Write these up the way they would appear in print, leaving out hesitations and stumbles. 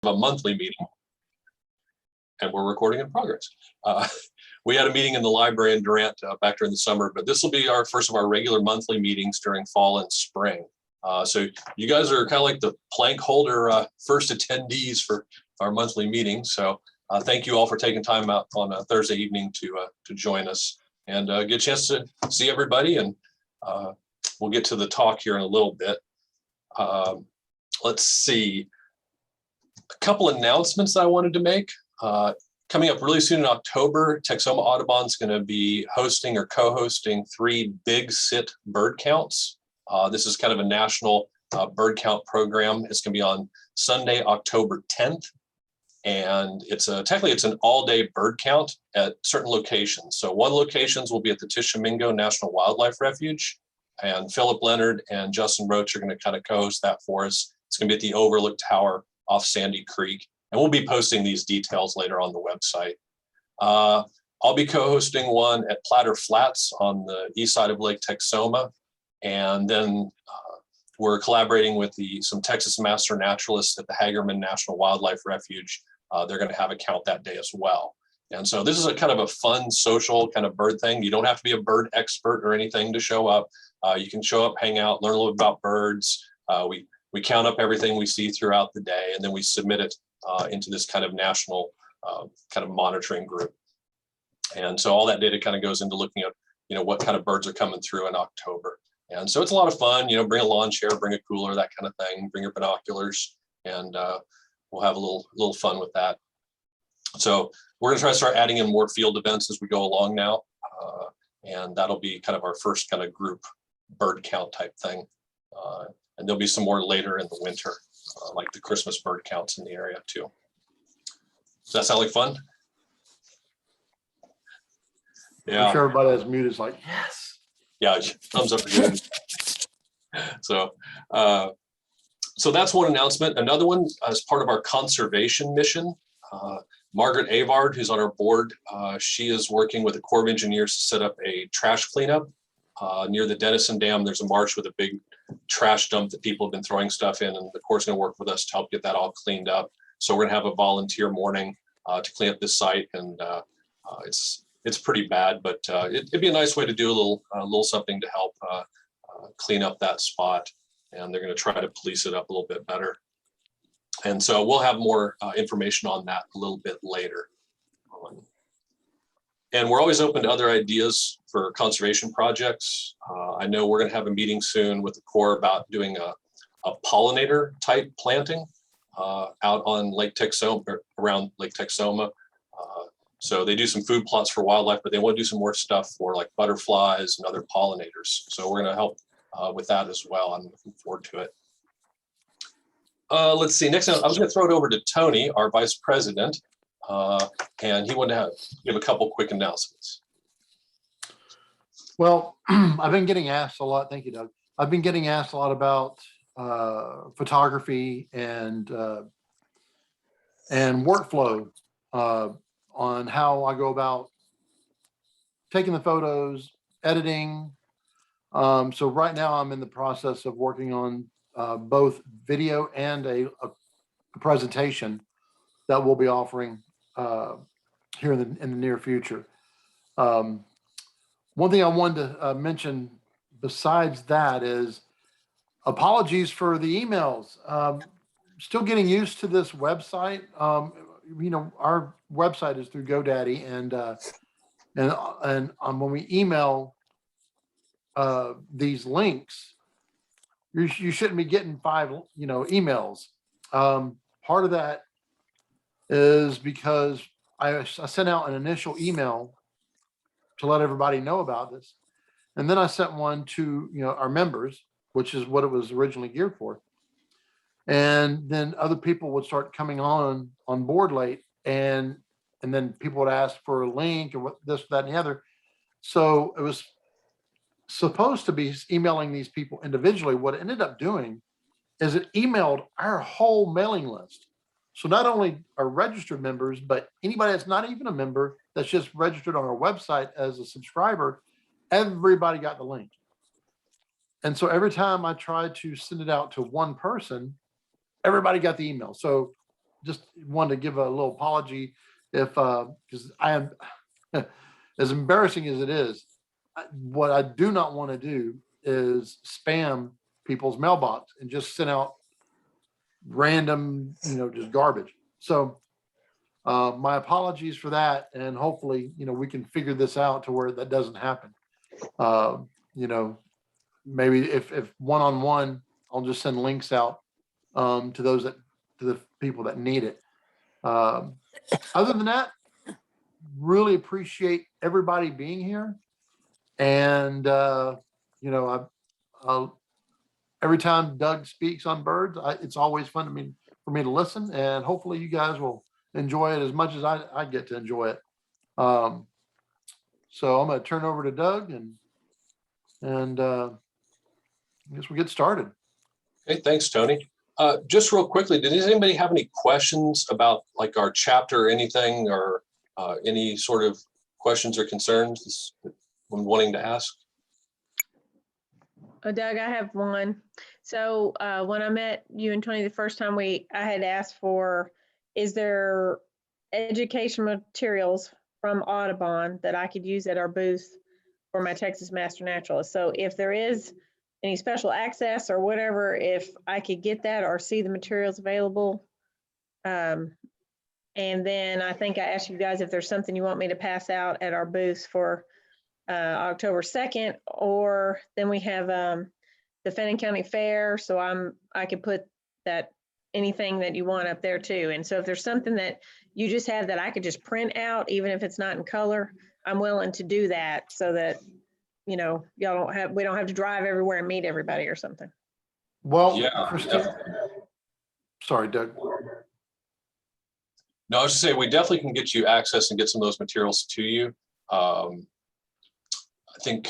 a monthly meeting, and we're recording in progress. We had a meeting in the library in Durant back during the summer, but this will be our first of our regular monthly meetings during fall and spring. So you guys are kind of like the plank holder first attendees for our monthly meeting. So thank you all for taking time out on a Thursday evening to join us and get a chance to see everybody. And we'll get to the talk here in a little bit. Let's see. A couple announcements I wanted to make. Coming up really soon in October, Texoma Audubon is going to be hosting or co-hosting 3 big sit bird counts. This is kind of a national bird count program. It's going to be on Sunday, October 10th. And technically it's an all-day bird count at certain locations. So one locations will be at the Tishomingo National Wildlife Refuge, and Philip Leonard and Justin Roach are going to kind of co-host that for us. It's going to be at the Overlook Tower off Sandy Creek. And we'll be posting these details later on the website. I'll be co-hosting one at Platter Flats on the east side of Lake Texoma. And then we're collaborating with some Texas master naturalists at the Hagerman National Wildlife Refuge. They're going to have a count that day as well. And so this is a kind of a fun social kind of bird thing. You don't have to be a bird expert or anything to show up. You can show up, hang out, learn a little bit about birds. We count up everything we see throughout the day, and then we submit it into this kind of national kind of monitoring group. And so all that data kind of goes into looking at, what kind of birds are coming through in October. And so it's a lot of fun, bring a lawn chair, bring a cooler, that kind of thing, bring your binoculars, and we'll have a little fun with that. So we're gonna try to start adding in more field events as we go along now. And that'll be kind of our first kind of group bird count type thing. And there'll be some more later in the winter, like the Christmas bird counts in the area too. Does that sound like fun? Yeah. I'm sure everybody that's muted is like, yes. Yeah, thumbs up again. So that's one announcement. Another one, as part of our conservation mission, Margaret Avard, who's on our board, she is working with the Corps of Engineers to set up a trash cleanup near the Denison Dam. There's a marsh with a big trash dump that people have been throwing stuff in, and the Corps is going to work with us to help get that all cleaned up. So we're going to have a volunteer morning to clean up this site, and it's pretty bad, but it'd be a nice way to do a little something to help clean up that spot. And they're going to try to police it up a little bit better. And so we'll have more information on that a little bit later. And we're always open to other ideas for conservation projects. I know we're going to have a meeting soon with the Corps about doing a pollinator type planting out on Lake Texoma, or around Lake Texoma. So they do some food plots for wildlife, but they want to do some more stuff for like butterflies and other pollinators. So we're going to help with that as well. I'm looking forward to it. Let's see, next time I was going to throw it over to Tony, our vice president, and he wanted to give a couple quick announcements. Well, I've been getting asked a lot. Thank you, Doug. I've been getting asked a lot about photography and workflow on how I go about taking the photos, editing. So right now I'm in the process of working on both video and a presentation that we'll be offering here in the near future. One thing I wanted to mention besides that is apologies for the emails. Still getting used to this website. Our website is through GoDaddy, and when we email these links, you shouldn't be getting 5 emails. Part of that is because I sent out an initial email to let everybody know about this, and then I sent one to our members, which is what it was originally geared for. And then other people would start coming on board late, and then people would ask for a link or what this, that, and the other. So it was supposed to be emailing these people individually. What it ended up doing is it emailed our whole mailing list. So not only our registered members, but anybody that's not even a member, that's just registered on our website as a subscriber, everybody got the link. And so every time I tried to send it out to one person, everybody got the email. So just wanted to give a little apology if, because I am, as embarrassing as it is, what I do not want to do is spam people's mailbox and just send out random, just garbage. So my apologies for that. And hopefully, we can figure this out to where that doesn't happen. Maybe if one-on-one, I'll just send links out to the people that need it. Other than that, really appreciate everybody being here. And, every time Doug speaks on birds, it's always fun for me to listen, and hopefully you guys will enjoy it as much as I get to enjoy it. So I'm going to turn over to Doug and I guess we get started. Okay, thanks, Tony. Just real quickly, did anybody have any questions about like our chapter or anything, or any sort of questions or concerns I'm wanting to ask? Oh, Doug, I have one. So when I met you and Tony the first time, I had asked for, is there education materials from Audubon that I could use at our booth for my Texas Master Naturalist? So if there is any special access or whatever, if I could get that or see the materials available. And then I think I asked you guys if there's something you want me to pass out at our booth for October 2nd, or then we have the Fannin County Fair. So I could put that, anything that you want up there too. And so if there's something that you just have that I could just print out, even if it's not in color, I'm willing to do that so that, we don't have to drive everywhere and meet everybody or something. Well, Yeah, Christine, sorry, Doug. No, I was just saying, we definitely can get you access and get some of those materials to you. I think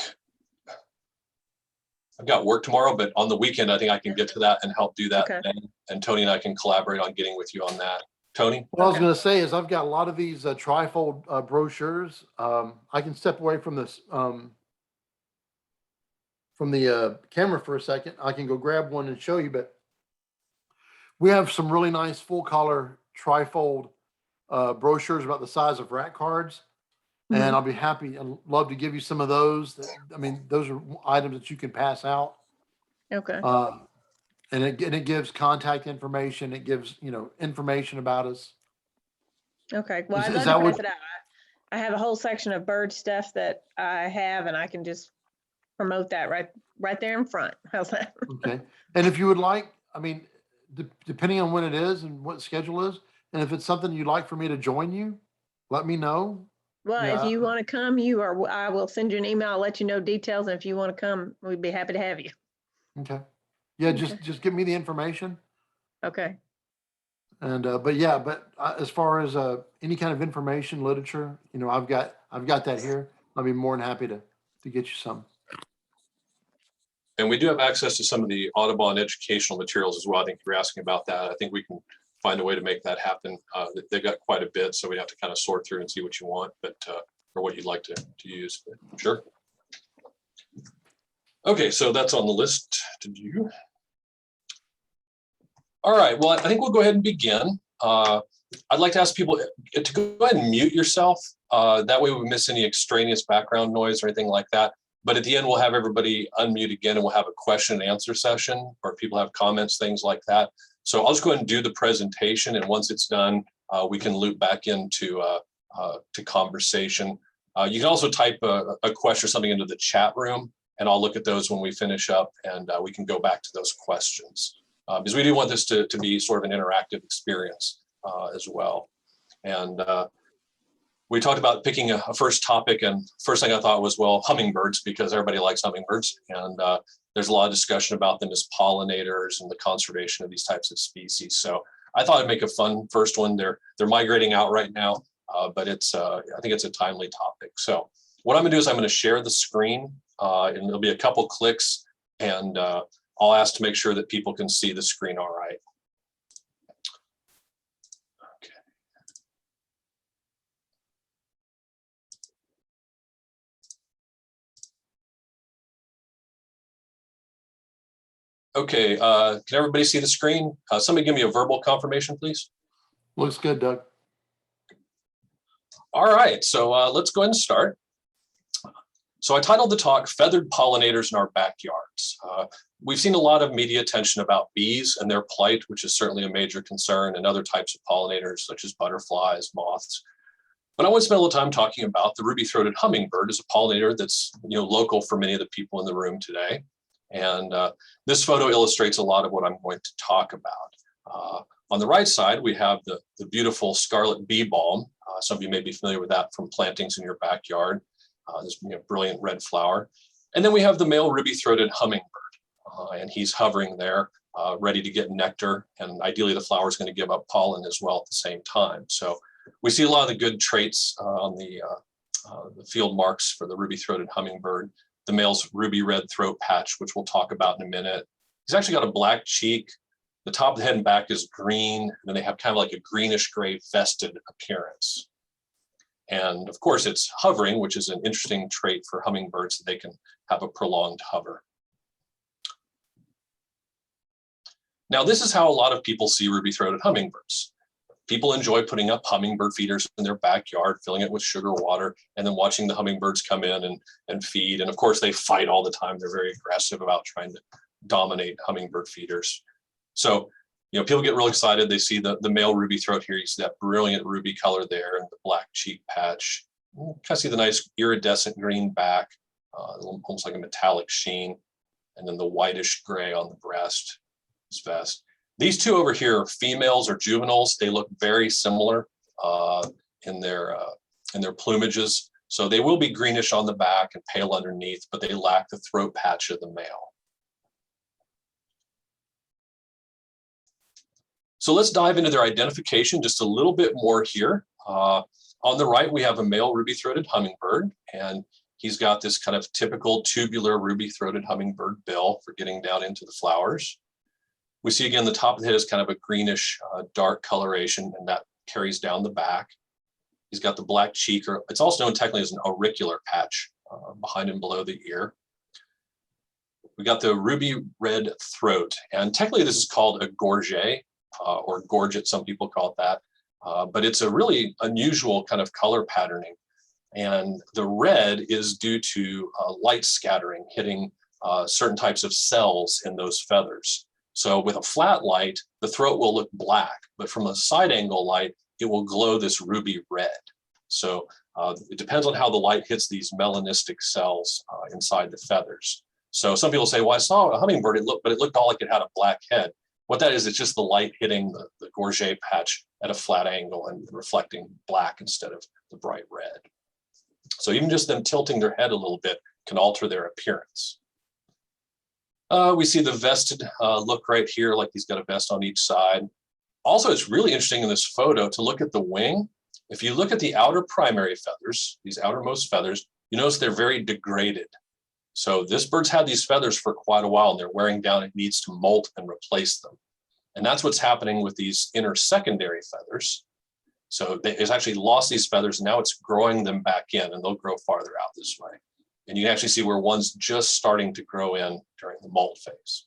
I've got work tomorrow, but on the weekend, I think I can get to that and help do that. Okay. And Tony and I can collaborate on getting with you on that. Tony? What I was going to say is I've got a lot of these trifold brochures. I can step away from this, from the camera for a second. I can go grab one and show you, but we have some really nice full color trifold brochures about the size of rat cards. Mhm. And I'll be happy and love to give you some of those. Those are items that you can pass out. Okay. And it gives contact information. It gives, information about us. Okay. Well, I'd Is love that to what- pass it out. I have a whole section of bird stuff that I have, and I can just promote that right there in front. How's that? Okay. And if you would like, depending on when it is and what the schedule is, and if it's something you'd like for me to join you, let me know. Well, Yeah. if you want to come, I will send you an email. I'll let you know details. And if you want to come, we'd be happy to have you. Okay. Yeah, Okay. just give me the information. Okay. And but as far as any kind of information, literature, I've got that here. I'll be more than happy to get you some. And we do have access to some of the Audubon educational materials as well. I think you were asking about that. I think we can find a way to make that happen. They've got quite a bit, so we have to kind of sort through and see what you want, but or what you'd like to use. But sure. Okay, so that's on the list to do. All right, well, I think we'll go ahead and begin. I'd like to ask people to go ahead and mute yourself. That way we miss any extraneous background noise or anything like that. But at the end, we'll have everybody unmute again and we'll have a question and answer session where people have comments, things like that. So I'll just go ahead and do the presentation. And once it's done, we can loop back into to conversation. You can also type a question or something into the chat room, and I'll look at those when we finish up, and we can go back to those questions. Because we do want this to be sort of an interactive experience as well. And we talked about picking a first topic, and first thing I thought was, well, hummingbirds, because everybody likes hummingbirds. And there's a lot of discussion about them as pollinators and the conservation of these types of species. So I thought I'd make a fun first one. They're migrating out right now, but I think it's a timely topic. So what I'm gonna do is I'm gonna share the screen, and there'll be a couple clicks, and I'll ask to make sure that people can see the screen all right. Okay, can everybody see the screen? Somebody give me a verbal confirmation, please. Looks good, Doug. All right, so let's go ahead and start. So I titled the talk, Feathered Pollinators in Our Backyards. We've seen a lot of media attention about bees and their plight, which is certainly a major concern, and other types of pollinators such as butterflies, moths. But I want to spend a little time talking about the ruby-throated hummingbird as a pollinator that's local for many of the people in the room today. And this photo illustrates a lot of what I'm going to talk about. On the right side, we have the beautiful scarlet bee balm. Some of you may be familiar with that from plantings in your backyard. This brilliant red flower. And then we have the male ruby-throated hummingbird, and he's hovering there, ready to get nectar. And ideally, the flower is going to give up pollen as well at the same time. So we see a lot of the good traits on the field marks for the ruby-throated hummingbird. The male's ruby red throat patch, which we'll talk about in a minute. He's actually got a black cheek. The top of the head and back is green, and then they have kind of like a greenish gray vested appearance. And of course, it's hovering, which is an interesting trait for hummingbirds, that they can have a prolonged hover. Now, this is how a lot of people see ruby-throated hummingbirds. People enjoy putting up hummingbird feeders in their backyard, filling it with sugar water, and then watching the hummingbirds come in and feed. And of course, they fight all the time. They're very aggressive about trying to dominate hummingbird feeders. So, people get real excited. They see the male ruby throat here. You see that brilliant ruby color there and the black cheek patch. You kind of see the nice iridescent green back, almost like a metallic sheen, and then the whitish gray on the breast, his vest. These two over here, females or juveniles, they look very similar in their plumages. So they will be greenish on the back and pale underneath, but they lack the throat patch of the male. So let's dive into their identification just a little bit more here. On the right, we have a male ruby-throated hummingbird, and he's got this kind of typical tubular ruby-throated hummingbird bill for getting down into the flowers. We see again, the top of the head is kind of a greenish dark coloration, and that carries down the back. He's got the black cheek, or it's also known technically as an auricular patch behind and below the ear. We got the ruby red throat, and technically this is called a gorget, or gorget, some people call it that. But it's a really unusual kind of color patterning. And the red is due to light scattering hitting certain types of cells in those feathers. So with a flat light, the throat will look black, but from a side angle light, it will glow this ruby red. So it depends on how the light hits these melanistic cells inside the feathers. So some people say, well, I saw a hummingbird, but it looked all like it had a black head. What that is, it's just the light hitting the gorget patch at a flat angle and reflecting black instead of the bright red. So even just them tilting their head a little bit can alter their appearance. We see the vested look right here, like he's got a vest on each side. Also, it's really interesting in this photo to look at the wing. If you look at the outer primary feathers, these outermost feathers, you notice they're very degraded. So this bird's had these feathers for quite a while and they're wearing down. It needs to molt and replace them. And that's what's happening with these inner secondary feathers. So it's actually lost these feathers and now it's growing them back in, and they'll grow farther out this way. And you can actually see where one's just starting to grow in during the molt phase.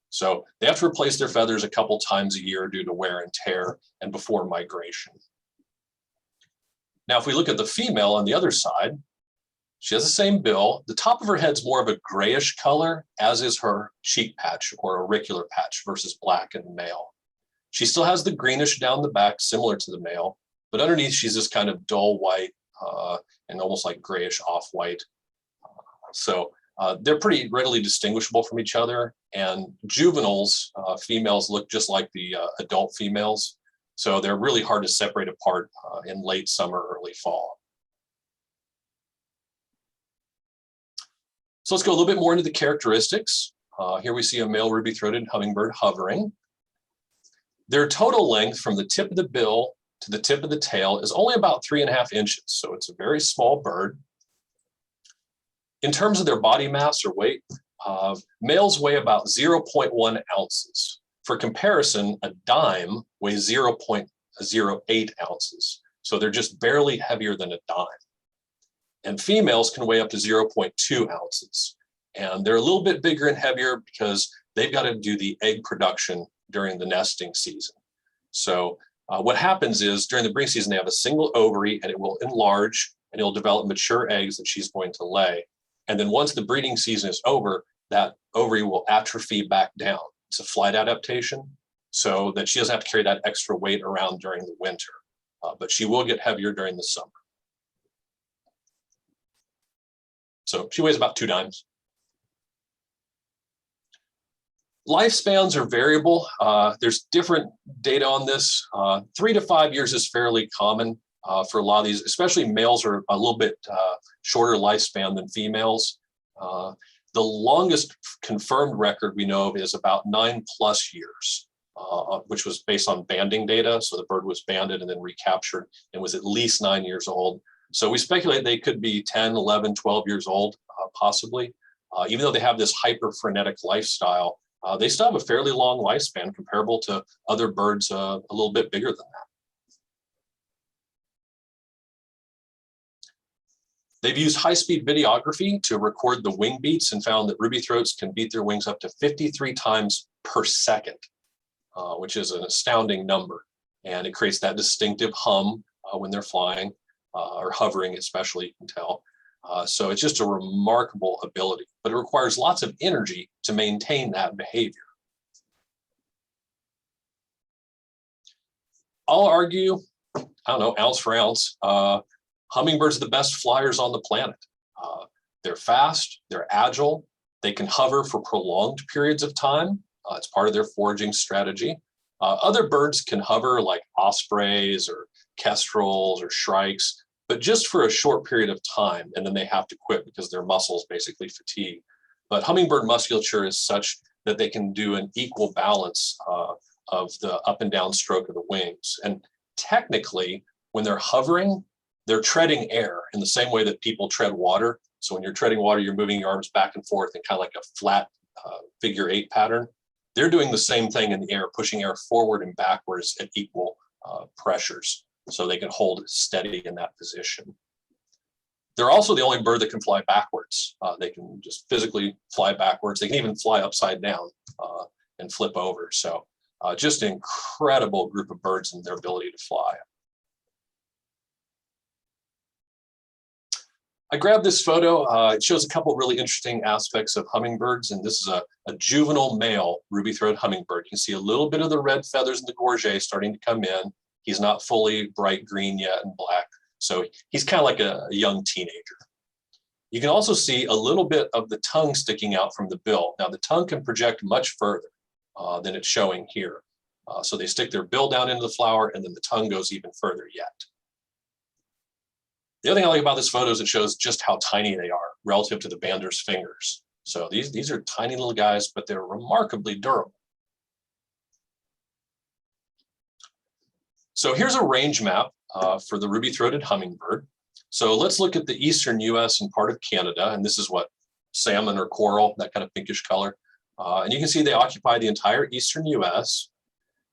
So they have to replace their feathers a couple times a year due to wear and tear and before migration. Now, if we look at the female on the other side, she has the same bill. The top of her head's more of a grayish color, as is her cheek patch or auricular patch versus black in the male. She still has the greenish down the back, similar to the male, but underneath she's this kind of dull white and almost like grayish off-white. So they're pretty readily distinguishable from each other. And juveniles, females, look just like the adult females. So they're really hard to separate apart in late summer, early fall. So let's go a little bit more into the characteristics. Here we see a male ruby-throated hummingbird hovering. Their total length from the tip of the bill to the tip of the tail is only about 3.5 inches. So it's a very small bird. In terms of their body mass or weight, males weigh about 0.1 ounces. For comparison, a dime weighs 0.08 ounces. So they're just barely heavier than a dime. And females can weigh up to 0.2 ounces. And they're a little bit bigger and heavier because they've got to do the egg production during the nesting season. So What happens is during the breeding season, they have a single ovary and it will enlarge and it'll develop mature eggs that she's going to lay. And then once the breeding season is over, that ovary will atrophy back down. It's a flight adaptation so that she doesn't have to carry that extra weight around during the winter, but she will get heavier during the summer. So she weighs about 2 dimes. Lifespans are variable. There's different data on this. 3 to 5 years is fairly common for a lot of these, especially males are a little bit shorter lifespan than females. The longest confirmed record we know of is about 9+ years, which was based on banding data. So the bird was banded and then recaptured and was at least 9 years old. So we speculate they could be 10, 11, 12 years old, possibly. Even though they have this hyper-frenetic lifestyle, they still have a fairly long lifespan comparable to other birds a little bit bigger than that. They've used high-speed videography to record the wing beats and found that ruby throats can beat their wings up to 53 times per second, which is an astounding number. And it creates that distinctive hum when they're flying or hovering, especially, you can tell. So it's just a remarkable ability, but it requires lots of energy to maintain that behavior. I'll argue, I don't know, ounce for ounce, hummingbirds are the best flyers on the planet. They're fast, they're agile, they can hover for prolonged periods of time. It's part of their foraging strategy. Other birds can hover like ospreys or kestrels or shrikes, but just for a short period of time, and then they have to quit because their muscles basically fatigue. But hummingbird musculature is such that they can do an equal balance of the up and down stroke of the wings. And technically, when they're hovering, they're treading air in the same way that people tread water. So when you're treading water, you're moving your arms back and forth in kind of like a flat figure 8 pattern. They're doing the same thing in the air, pushing air forward and backwards at equal pressures, so they can hold steady in that position. They're also the only bird that can fly backwards. They can just physically fly backwards. They can even fly upside down and flip over. So just an incredible group of birds in their ability to fly. I grabbed this photo. It shows a couple really interesting aspects of hummingbirds, and this is a juvenile male ruby-throated hummingbird. You can see a little bit of the red feathers in the gorget starting to come in. He's not fully bright green yet and black, so he's kind of like a young teenager. You can also see a little bit of the tongue sticking out from the bill. Now, the tongue can project much further than it's showing here. So they stick their bill down into the flower, and then the tongue goes even further yet. The other thing I like about this photo is it shows just how tiny they are relative to the bander's fingers. So these are tiny little guys, but they're remarkably durable. So here's a range map for the ruby-throated hummingbird. So let's look at the eastern US and part of Canada, and this is what, salmon or coral, that kind of pinkish color. And you can see they occupy the entire eastern US.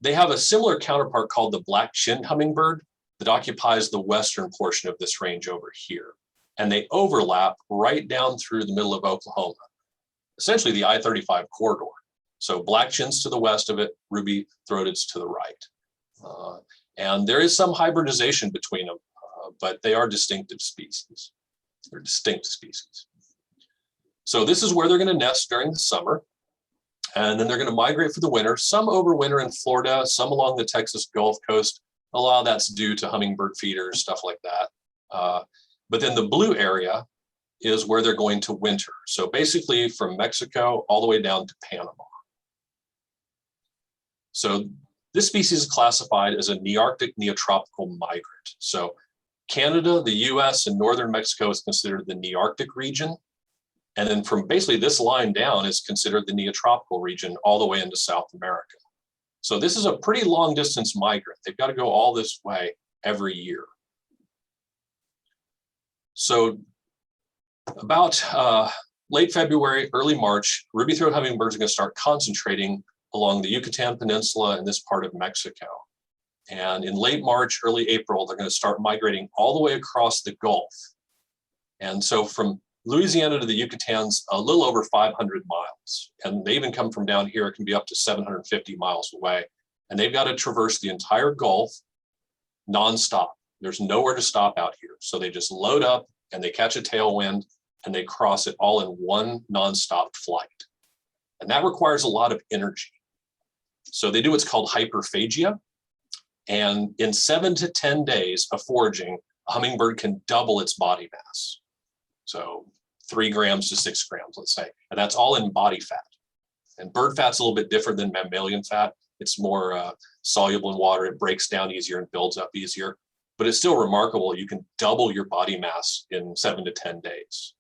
They have a similar counterpart called the black-chinned hummingbird that occupies the western portion of this range over here. And they overlap right down through the middle of Oklahoma, essentially the I-35 corridor. So black-chins to the west of it, ruby-throateds to the right. And there is some hybridization between them, but they are distinctive species. They're distinct species. So this is where they're going to nest during the summer. And then they're going to migrate for the winter. Some overwinter in Florida, some along the Texas Gulf Coast. A lot of that's due to hummingbird feeders, stuff like that. But then the blue area is where they're going to winter. So basically from Mexico all the way down to Panama. So this species is classified as a Nearctic neotropical migrant. So Canada, the US, and northern Mexico is considered the Nearctic region. And then from basically this line down is considered the neotropical region all the way into South America. So this is a pretty long distance migrant. They've got to go all this way every year. So about late February, early March, ruby-throated hummingbirds are going to start concentrating along the Yucatan Peninsula and this part of Mexico. And in late March, early April, they're going to start migrating all the way across the Gulf. And so from Louisiana to the Yucatan's a little over 500 miles. And they even come from down here, it can be up to 750 miles away. and they've got to traverse the entire Gulf nonstop. There's nowhere to stop out here. So they just load up and they catch a tailwind and they cross it all in one nonstop flight. And that requires a lot of energy. So they do what's called hyperphagia. And in 7 to 10 days of foraging, a hummingbird can double its body mass. So 3 grams to 6 grams, let's say, and that's all in body fat. And bird fat's a little bit different than mammalian fat. It's more soluble in water. It breaks down easier and builds up easier, but it's still remarkable. You can double your body mass in 7 to 10 days.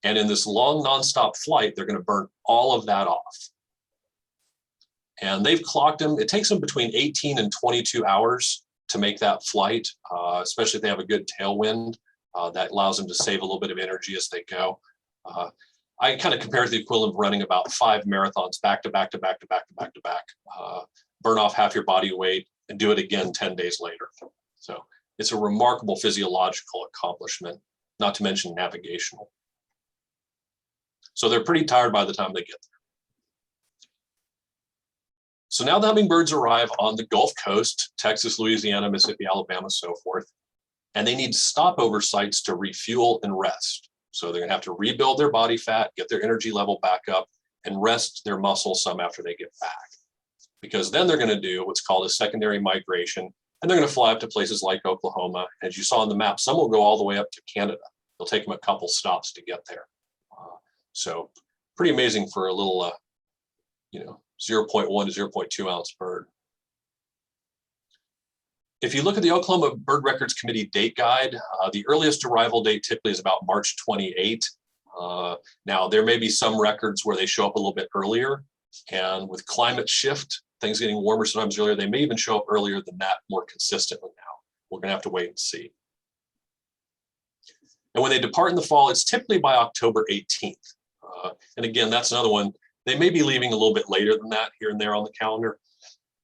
And in this long nonstop flight, they're going to burn all of that off. And they've clocked them. It takes them between 18 and 22 hours to make that flight, especially if they have a good tailwind. That allows them to save a little bit of energy as they go. I kind of compare it to the equivalent of running about 5 marathons back to back to back to back to back to back, burn off half your body weight and do it again 10 days later. So it's a remarkable physiological accomplishment, not to mention navigational. So they're pretty tired by the time they get there. So now the hummingbirds arrive on the Gulf Coast, Texas, Louisiana, Mississippi, Alabama, so forth, and they need stopover sites to refuel and rest. So they're gonna have to rebuild their body fat, get their energy level back up, and rest their muscles some after they get back. Because then they're gonna do what's called a secondary migration, and they're gonna fly up to places like Oklahoma. As you saw on the map, some will go all the way up to Canada. It'll take them a couple stops to get there. So pretty amazing for a little, 0.1 to 0.2 ounce bird. If you look at the Oklahoma Bird Records Committee date guide, the earliest arrival date typically is about March 28. Now, there may be some records where they show up a little bit earlier, and with climate shift, things getting warmer sometimes earlier, they may even show up earlier than that more consistently now. We're gonna have to wait and see. And when they depart in the fall, it's typically by October 18th. And again, that's another one. They may be leaving a little bit later than that here and there on the calendar,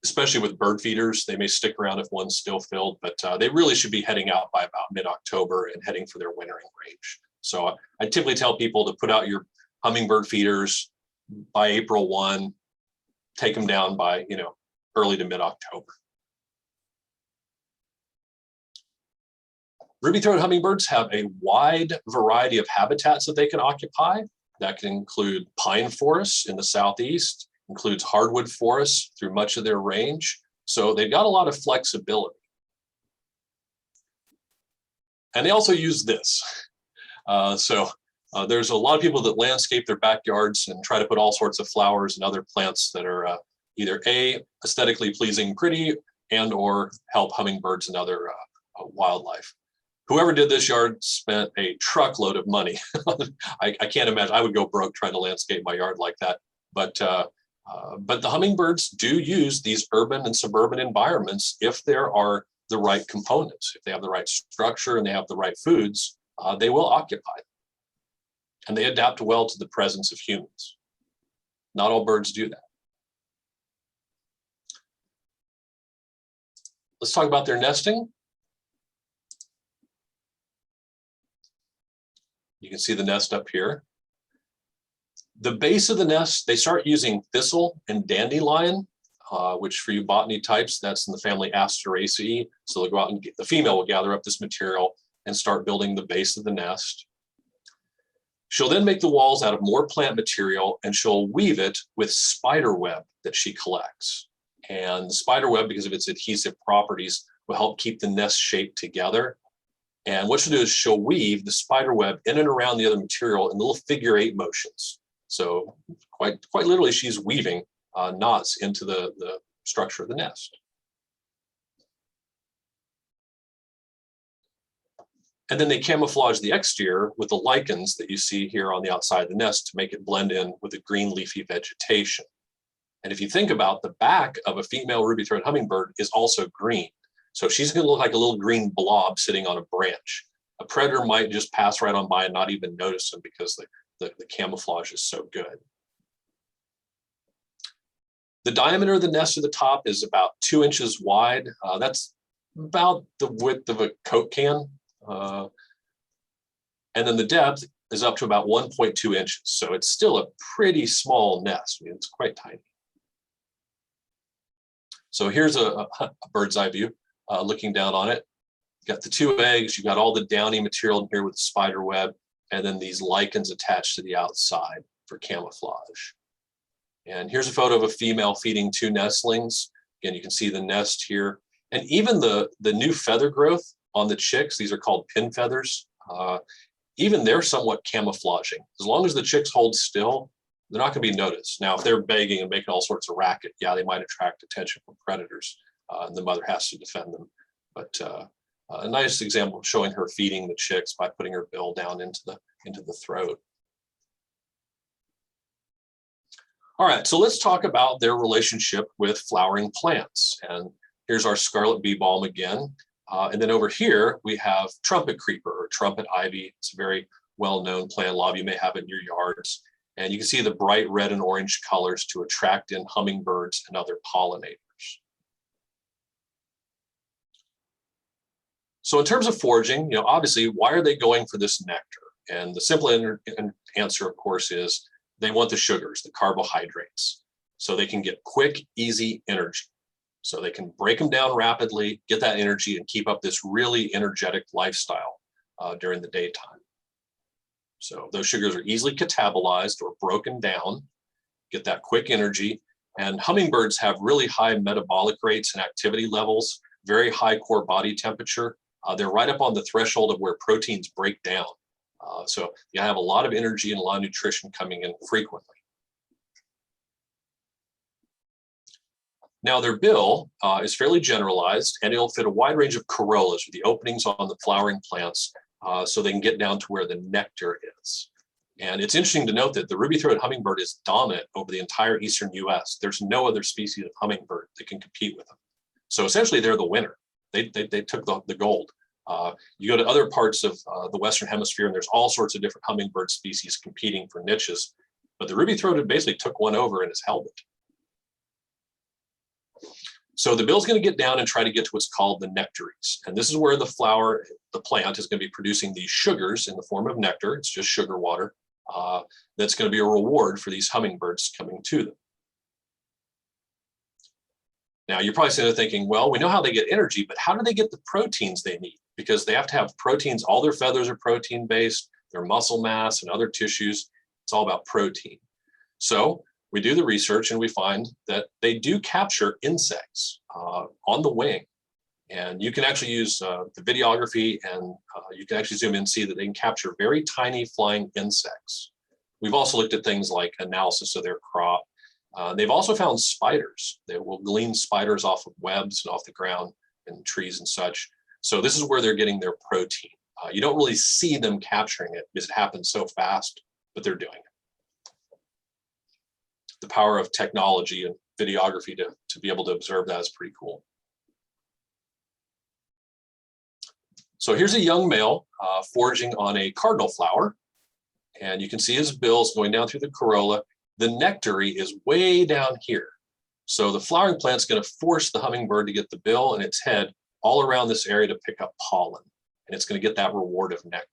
especially with bird feeders. They may stick around if one's still filled, but they really should be heading out by about mid-October and heading for their wintering range. So I typically tell people to put out your hummingbird feeders by April 1, take them down by, early to mid-October. Ruby-throated hummingbirds have a wide variety of habitats that they can occupy. That can include pine forests in the southeast, includes hardwood forests through much of their range. So they've got a lot of flexibility. And they also use this. There's a lot of people that landscape their backyards and try to put all sorts of flowers and other plants that are either aesthetically pleasing, pretty, and or help hummingbirds and other wildlife. Whoever did this yard spent a truckload of money. I can't imagine. I would go broke trying to landscape my yard like that. But the hummingbirds do use these urban and suburban environments if there are the right components. If they have the right structure and they have the right foods, they will occupy them. And they adapt well to the presence of humans. Not all birds do that. Let's talk about their nesting. You can see the nest up here. The base of the nest, they start using thistle and dandelion, which for you botany types, that's in the family Asteraceae. So they'll go out and the female will gather up this material and start building the base of the nest. She'll then make the walls out of more plant material and she'll weave it with spider web that she collects. And the spider web, because of its adhesive properties, will help keep the nest shape together. And what she'll do is she'll weave the spider web in and around the other material in little figure-8 motions. So quite literally, she's weaving knots into the structure of the nest. And then they camouflage the exterior with the lichens that you see here on the outside of the nest to make it blend in with the green leafy vegetation. And if you think about the back of a female ruby-throated hummingbird is also green. So she's gonna look like a little green blob sitting on a branch. A predator might just pass right on by and not even notice them because the camouflage is so good. The diameter of the nest at the top is about 2 inches wide. That's about the width of a Coke can. And then the depth is up to about 1.2 inches. So it's still a pretty small nest. I mean, it's quite tiny. So here's a bird's eye view looking down on it. You got the 2 eggs, you got all the downy material in here with the spider web, and then these lichens attached to the outside for camouflage. And here's a photo of a female feeding 2 nestlings. Again, you can see the nest here. And even the new feather growth on the chicks, these are called pin feathers, even they're somewhat camouflaging. As long as the chicks hold still, they're not going to be noticed. Now, if they're begging and making all sorts of racket, yeah, they might attract attention from predators, and the mother has to defend them. But a nice example of showing her feeding the chicks by putting her bill down into the throat. All right, so let's talk about their relationship with flowering plants. And here's our scarlet bee balm again. And then over here, we have trumpet creeper or trumpet ivy. It's a very well-known plant. A lot of you may have it in your yards. And you can see the bright red and orange colors to attract in hummingbirds and other pollinators. So in terms of foraging, obviously, why are they going for this nectar? And the simple answer, of course, is they want the sugars, the carbohydrates, so they can get quick, easy energy. So they can break them down rapidly, get that energy, and keep up this really energetic lifestyle during the daytime. So those sugars are easily catabolized or broken down, get that quick energy. And hummingbirds have really high metabolic rates and activity levels, very high core body temperature. They're right up on the threshold of where proteins break down. So you have a lot of energy and a lot of nutrition coming in frequently. Now their bill is fairly generalized, and it'll fit a wide range of corollas, or the openings on the flowering plants, so they can get down to where the nectar is. And it's interesting to note that the ruby-throated hummingbird is dominant over the entire eastern US. There's no other species of hummingbird that can compete with them. So essentially they're the winner. They took the gold. You go to other parts of the Western Hemisphere, and there's all sorts of different hummingbird species competing for niches, but the ruby-throated basically took one over and has held it. So the bill's going to get down and try to get to what's called the nectaries. And this is where the plant is going to be producing these sugars in the form of nectar. It's just sugar water. That's going to be a reward for these hummingbirds coming to them. Now, you're probably sitting there thinking, well, we know how they get energy, but how do they get the proteins they need? Because they have to have proteins. All their feathers are protein-based, their muscle mass and other tissues. It's all about protein. So we do the research and we find that they do capture insects on the wing. And you can actually use the videography, and you can actually zoom in and see that they can capture very tiny flying insects. We've also looked at things like analysis of their crop. They've also found spiders. They will glean spiders off of webs and off the ground and trees and such. So this is where they're getting their protein. You don't really see them capturing it because it happens so fast, but they're doing it. The power of technology and videography to be able to observe that is pretty cool. So here's a young male foraging on a cardinal flower, and you can see his bills going down through the corolla. The nectary is way down here. So the flowering plant's going to force the hummingbird to get the bill and its head all around this area to pick up pollen, and it's going to get that reward of nectar.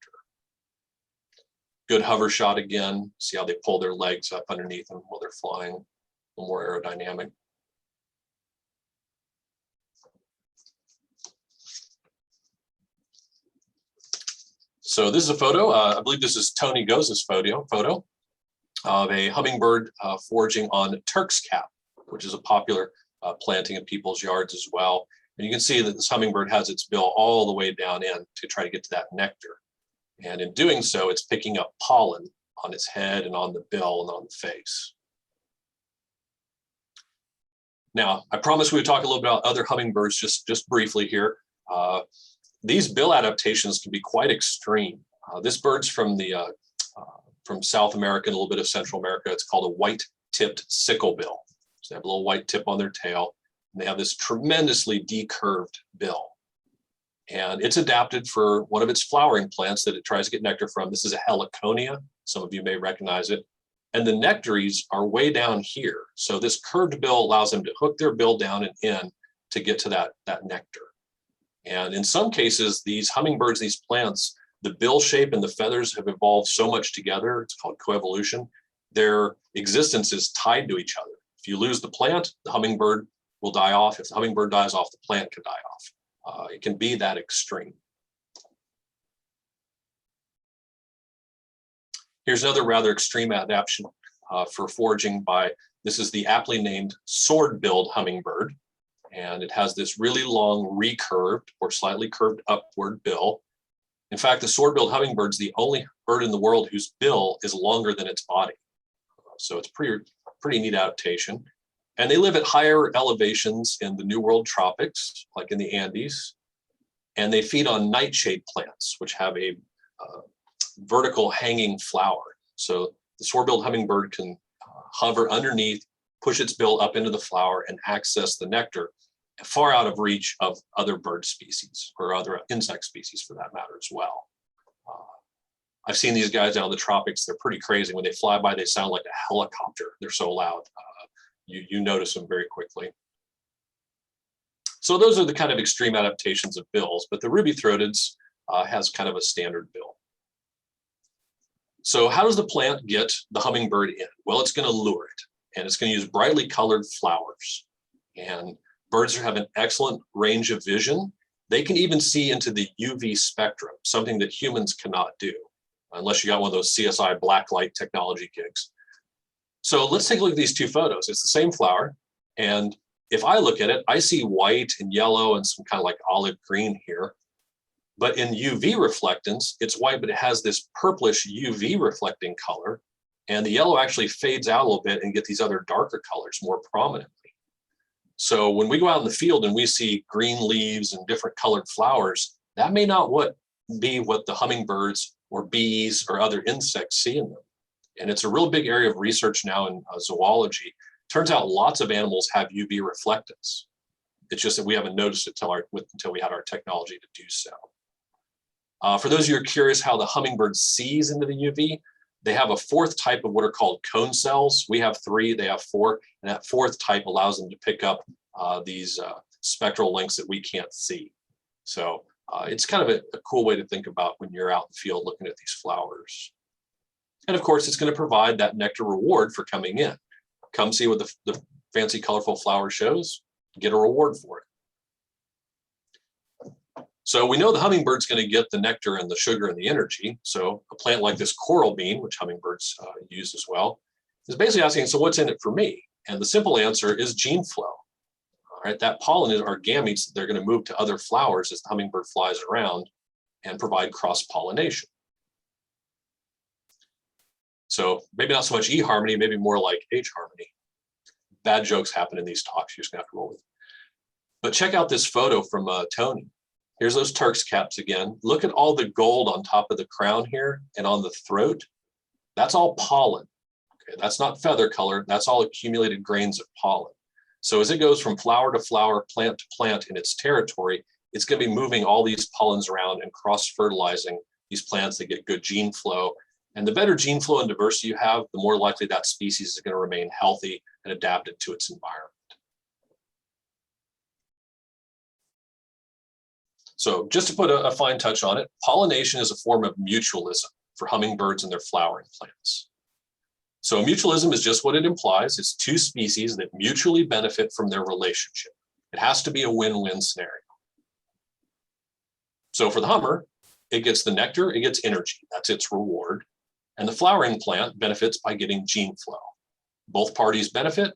Good hover shot again. See how they pull their legs up underneath them while they're flying, a little more aerodynamic. So this is a photo. I believe this is Tony Goza's photo of a hummingbird foraging on Turk's cap, which is a popular planting in people's yards as well. And you can see that this hummingbird has its bill all the way down in to try to get to that nectar. And in doing so, it's picking up pollen on its head and on the bill and on the face. Now, I promised we would talk a little bit about other hummingbirds just briefly here. These bill adaptations can be quite extreme. This bird's from South America and a little bit of Central America. It's called a white-tipped sicklebill. So they have a little white tip on their tail, and they have this tremendously decurved bill. And it's adapted for one of its flowering plants that it tries to get nectar from. This is a heliconia. Some of you may recognize it. And the nectaries are way down here. So this curved bill allows them to hook their bill down and in to get to that nectar. And in some cases, these hummingbirds, these plants, the bill shape and the feathers have evolved so much together. It's called coevolution. Their existence is tied to each other. If you lose the plant, the hummingbird will die off. If the hummingbird dies off, the plant can die off. It can be that extreme. Here's another rather extreme adaptation for foraging by, this is the aptly named sword-billed hummingbird. And it has this really long recurved or slightly curved upward bill. In fact, the sword-billed hummingbird is the only bird in the world whose bill is longer than its body. So it's pretty neat adaptation. And they live at higher elevations in the New World tropics, like in the Andes. And they feed on nightshade plants, which have a vertical hanging flower. So the sword-billed hummingbird can hover underneath, push its bill up into the flower, and access the nectar far out of reach of other bird species or other insect species for that matter as well. I've seen these guys out in the tropics. They're pretty crazy. When they fly by, they sound like a helicopter. They're so loud. You notice them very quickly. So those are the kind of extreme adaptations of bills, but the ruby-throated's has kind of a standard bill. So how does the plant get the hummingbird in? Well, it's going to lure it, and it's going to use brightly colored flowers. And birds have an excellent range of vision. They can even see into the UV spectrum, something that humans cannot do, unless you got one of those CSI blacklight technology gigs. So let's take a look at these two photos. It's the same flower. And if I look at it, I see white and yellow and some kind of like olive green here. But in UV reflectance, it's white, but it has this purplish UV reflecting color. And the yellow actually fades out a little bit and get these other darker colors more prominently. So when we go out in the field and we see green leaves and different colored flowers, that may not be what the hummingbirds or bees or other insects see in them. And it's a real big area of research now in zoology. Turns out lots of animals have UV reflectance. It's just that we haven't noticed it until we had our technology to do so. For those of you who are curious how the hummingbird sees into the UV, they have a fourth type of what are called cone cells. We have 3, they have 4, and that fourth type allows them to pick up these spectral lengths that we can't see. So it's kind of a cool way to think about when you're out in the field looking at these flowers. And of course, it's going to provide that nectar reward for coming in. Come see what the fancy, colorful flower shows, get a reward for it. So we know the hummingbird's going to get the nectar and the sugar and the energy. So a plant like this coral bean, which hummingbirds use as well, is basically asking, so what's in it for me? And the simple answer is gene flow. All right, that pollen is our gametes that they're going to move to other flowers as the hummingbird flies around and provide cross-pollination. So maybe not so much eHarmony, maybe more like H-harmony. Bad jokes happen in these talks, you're just gonna have to roll with it. But check out this photo from Tony. Here's those Turk's caps again. Look at all the gold on top of the crown here and on the throat. That's all pollen. Okay, that's not feather color, that's all accumulated grains of pollen. So as it goes from flower to flower, plant to plant in its territory, it's gonna be moving all these pollens around and cross-fertilizing these plants that get good gene flow. And the better gene flow and diversity you have, the more likely that species is going to remain healthy and adapted to its environment. So just to put a fine touch on it, pollination is a form of mutualism for hummingbirds and their flowering plants. So mutualism is just what it implies. It's 2 species that mutually benefit from their relationship. It has to be a win-win scenario. So for the hummer, it gets the nectar, it gets energy. That's its reward. And the flowering plant benefits by getting gene flow. Both parties benefit.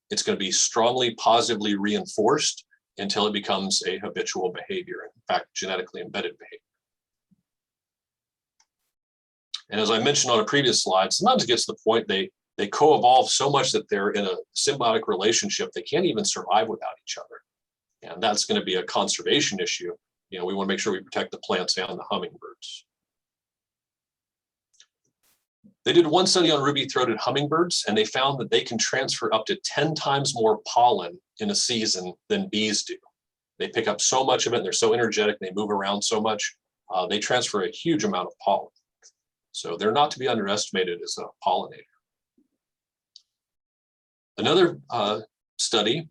It's going to be strongly positively reinforced until it becomes a habitual behavior, in fact, genetically embedded behavior. And as I mentioned on a previous slide, sometimes it gets to the point they co-evolve so much that they're in a symbiotic relationship, they can't even survive without each other. And that's going to be a conservation issue. You know, we want to make sure we protect the plants and the hummingbirds. They did one study on ruby-throated hummingbirds, and they found that they can transfer up to 10 times more pollen in a season than bees do. They pick up so much of it, and they're so energetic, and they move around so much, they transfer a huge amount of pollen. So they're not to be underestimated as a pollinator. Another study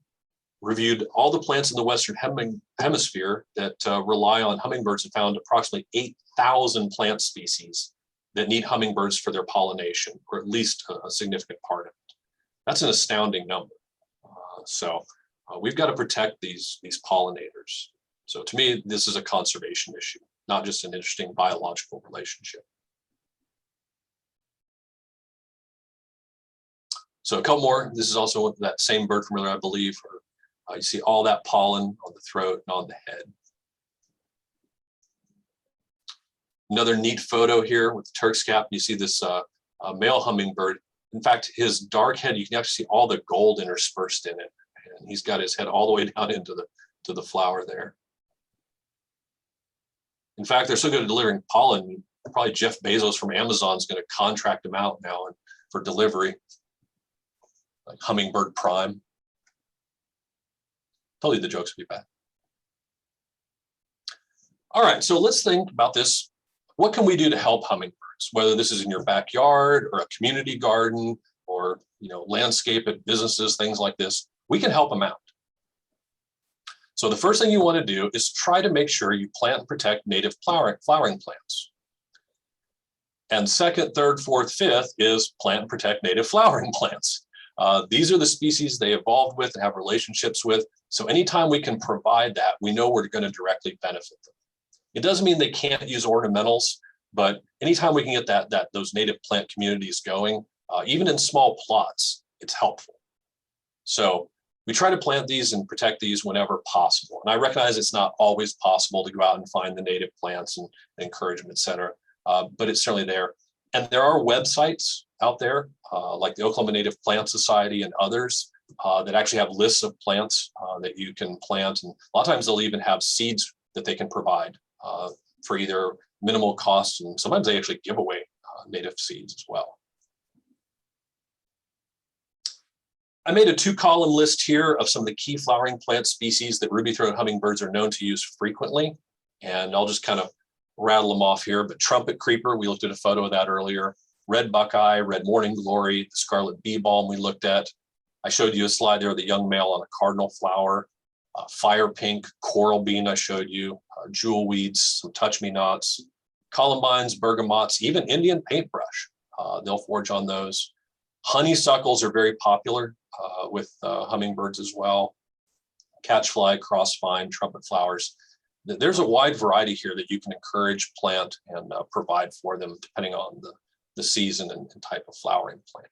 reviewed all the plants in the Western Hemisphere that rely on hummingbirds and found approximately 8,000 plant species that need hummingbirds for their pollination, or at least a significant part of it. That's an astounding number. We've got to protect these pollinators. So to me, this is a conservation issue, not just an interesting biological relationship. So a couple more. This is also that same bird from earlier, I believe. You see all that pollen on the throat and on the head. Another neat photo here with the Turk's cap. You see this male hummingbird. In fact, his dark head, you can actually see all the gold interspersed in it. And he's got his head all the way down into the flower there. In fact, they're so good at delivering pollen, probably Jeff Bezos from Amazon is going to contract them out now for delivery, like Hummingbird Prime. Tell you the jokes would be bad. All right, so let's think about this. What can we do to help hummingbirds? Whether this is in your backyard or a community garden or landscape at businesses, things like this, we can help them out. So the first thing you want to do is try to make sure you plant and protect native flowering plants. And second, third, fourth, fifth is plant and protect native flowering plants. These are the species they evolved with and have relationships with. So anytime we can provide that, we know we're going to directly benefit them. It doesn't mean they can't use ornamentals, but anytime we can get those native plant communities going, even in small plots, it's helpful. So we try to plant these and protect these whenever possible. And I recognize it's not always possible to go out and find the native plants and encourage them, et cetera, but it's certainly there. And there are websites out there, like the Oklahoma Native Plant Society and others, that actually have lists of plants that you can plant. And a lot of times they'll even have seeds that they can provide for either minimal cost, and sometimes they actually give away native seeds as well. I made a 2-column list here of some of the key flowering plant species that ruby-throated hummingbirds are known to use frequently. And I'll just kind of rattle them off here. But trumpet creeper, we looked at a photo of that earlier. Red buckeye, red morning glory, the scarlet bee balm we looked at. I showed you a slide there of the young male on a cardinal flower. Fire pink, coral bean I showed you, jewel weeds, some touch-me-nots, columbines, bergamots, even Indian paintbrush. They'll forage on those. Honeysuckles are very popular with hummingbirds as well. Catchfly, crossvine, trumpet flowers. There's a wide variety here that you can encourage, plant, and provide for them depending on the season and type of flowering plant.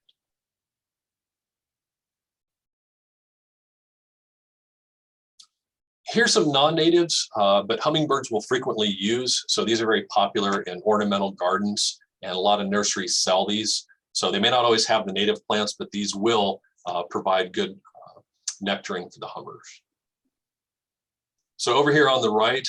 Here's some non-natives, but hummingbirds will frequently use. So these are very popular in ornamental gardens, and a lot of nurseries sell these. So they may not always have the native plants, but these will provide good nectaring for the hummers. So over here on the right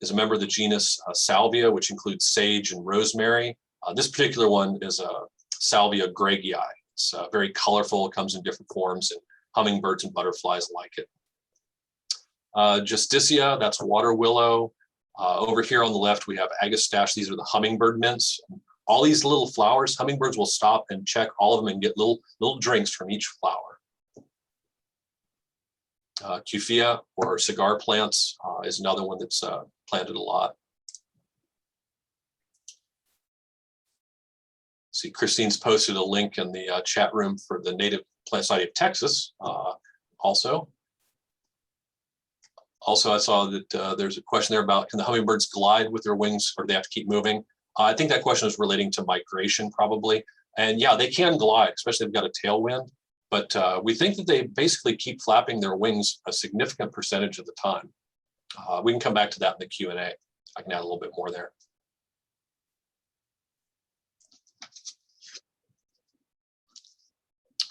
is a member of the genus Salvia, which includes sage and rosemary. This particular one is a Salvia gregii. It's very colorful, it comes in different forms, and hummingbirds and butterflies like it. Justicia, that's water willow. Over here on the left, we have agastache. These are the hummingbird mints. All these little flowers, hummingbirds will stop and check all of them and get little drinks from each flower. Cufia, or cigar plants, is another one that's planted a lot. See, Christine's posted a link in the chat room for the Native Plant Society of Texas also. Also, I saw that there's a question there about, can the hummingbirds glide with their wings, or do they have to keep moving? I think that question is relating to migration probably. And yeah, they can glide, especially if they've got a tailwind. But we think that they basically keep flapping their wings a significant percentage of the time. We can come back to that in the Q&A. I can add a little bit more there.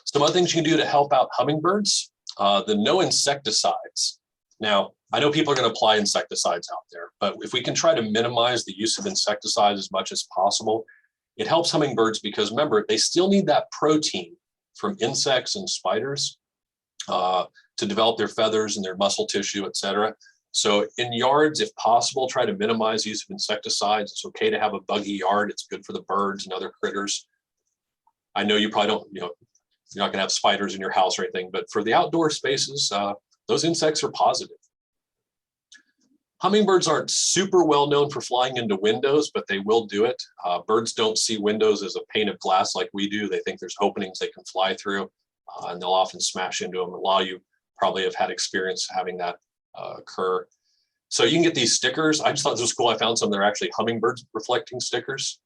Some other things you can do to help out hummingbirds, the no insecticides. Now, I know people are going to apply insecticides out there, but if we can try to minimize the use of insecticides as much as possible, it helps hummingbirds because remember, they still need that protein from insects and spiders to develop their feathers and their muscle tissue, et cetera. So in yards, if possible, try to minimize use of insecticides. It's okay to have a buggy yard. It's good for the birds and other critters. I know you probably don't, you're not gonna have spiders in your house or anything, but for the outdoor spaces, those insects are positive. Hummingbirds aren't super well known for flying into windows, but they will do it. Birds don't see windows as a pane of glass like we do. They think there's openings they can fly through, and they'll often smash into them. A lot of you probably have had experience having that occur. So you can get these stickers. I just thought this was cool. I found some that are actually hummingbirds reflecting stickers.